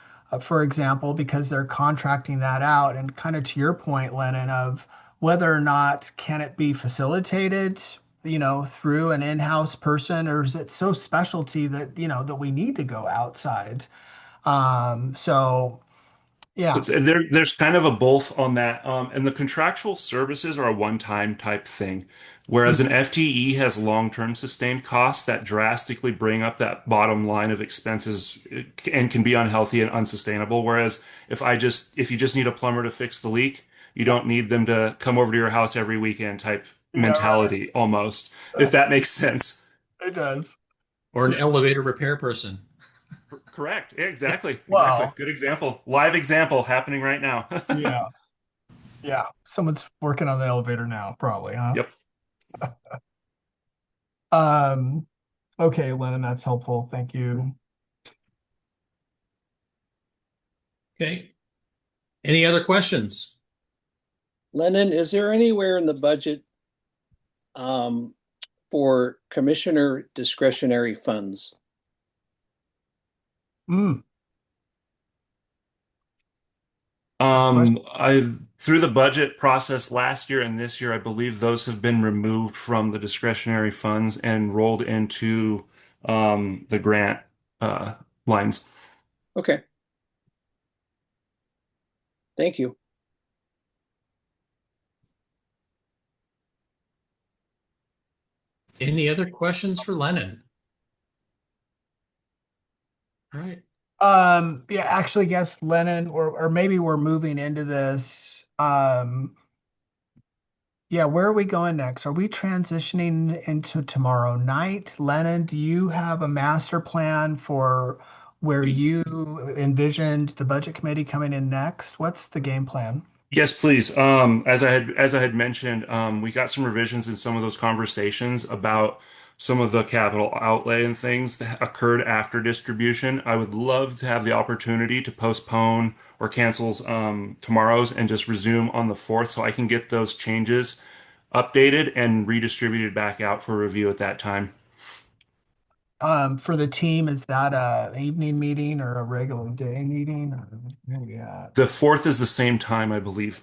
for example, because they're contracting that out. And kind of to your point, Lennon, of whether or not can it be facilitated, through an in-house person, or is it so specialty that, that we need to go outside? So yeah. So there's kind of a both on that. And the contractual services are a one-time type thing, whereas an FTE has long-term sustained costs that drastically bring up that bottom line of expenses and can be unhealthy and unsustainable. Whereas if you just need a plumber to fix the leak, you don't need them to come over to your house every weekend type Yeah, mentality almost, if that makes sense. it does. Or an elevator repair person. Correct. Yeah, exactly. Well, Good example. Live example happening right now. yeah. Yeah. Someone's working on the elevator now, probably, huh? Yep. Okay, Lennon, that's helpful. Thank you. Okay. Any other questions? Lennon, is there anywhere in the budget for commissioner discretionary funds? Mm, Through the budget process last year and this year, I believe those have been removed from the discretionary funds and rolled into the grant lines. Okay. Thank you. Any other questions for Lennon? All right. yeah, actually, yes, Lennon, or maybe we're moving into this. Yeah, where are we going next? Are we transitioning into tomorrow night? Lennon, do you have a master plan for where you envisioned the budget committee coming in next? What's the game plan? Yes, please. As I had mentioned, we got some revisions in some of those conversations about some of the capital outlay and things that occurred after distribution. I would love to have the opportunity to postpone or cancel tomorrow's and just resume on the 4th, so I can get those changes updated and redistributed back out for review at that time. For the team, is that a evening meeting or a regular day meeting? Yeah. The 4th is the same time, I believe.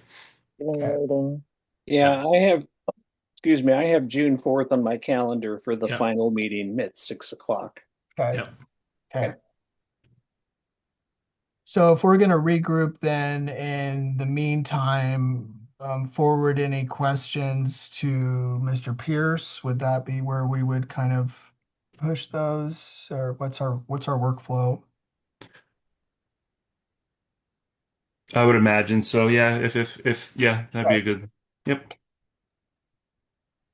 Yeah, excuse me, I have June 4th on my calendar for the Yeah. final meeting at 6 o'clock. Okay. Yep. Okay. So if we're going to regroup then in the meantime, forward any questions to Mr. Pierce, would that be where we would kind of push those, or what's our workflow? I would imagine so. Yeah, if yeah, that'd be a good. Yep.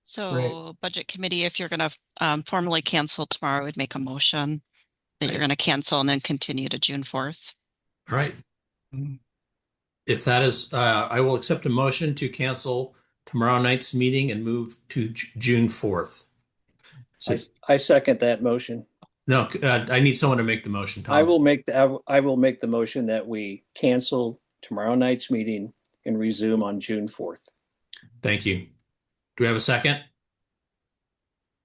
So budget committee, if you're going to formally cancel tomorrow, I would make a motion that you're going to cancel and then continue to June 4th. All right. Mhm. If that is, I will accept a motion to cancel tomorrow night's meeting and move to June 4th. So, I second that motion. no, I need someone to make the motion, Tom. I will make the motion that we cancel tomorrow night's meeting and resume on June 4th. Thank you. Do we have a second?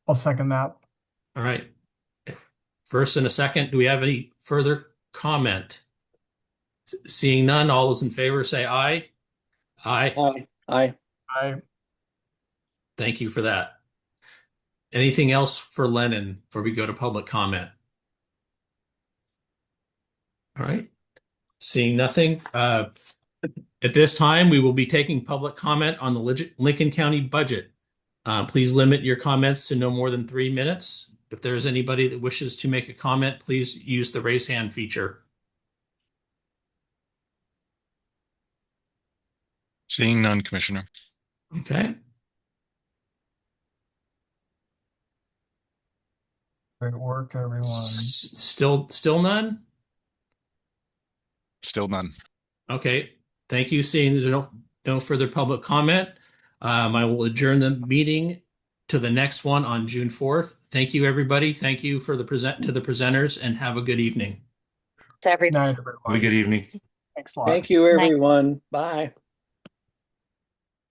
I'll second that. All right. First and a second, do we have any further comment? Seeing none, all those in favor say aye. Aye. Aye. Thank you for that. Anything else for Lennon before we go to public comment? All right. Seeing nothing, at this time, we will be taking public comment on the Lincoln County budget. Please limit your comments to no more than 3 minutes. If there is anybody that wishes to make a comment, please use the raise hand feature. Seeing none, Commissioner. Okay. Great work, everyone. Still none? Still none. Okay. Thank you. Seeing there's no further public comment, I will adjourn the meeting to the next one on June 4th. Thank you, everybody. Thank you for the presenters, and have a good evening. To everybody. Night, Have a everyone. good evening. Thanks a lot. Thank you, everyone. Bye.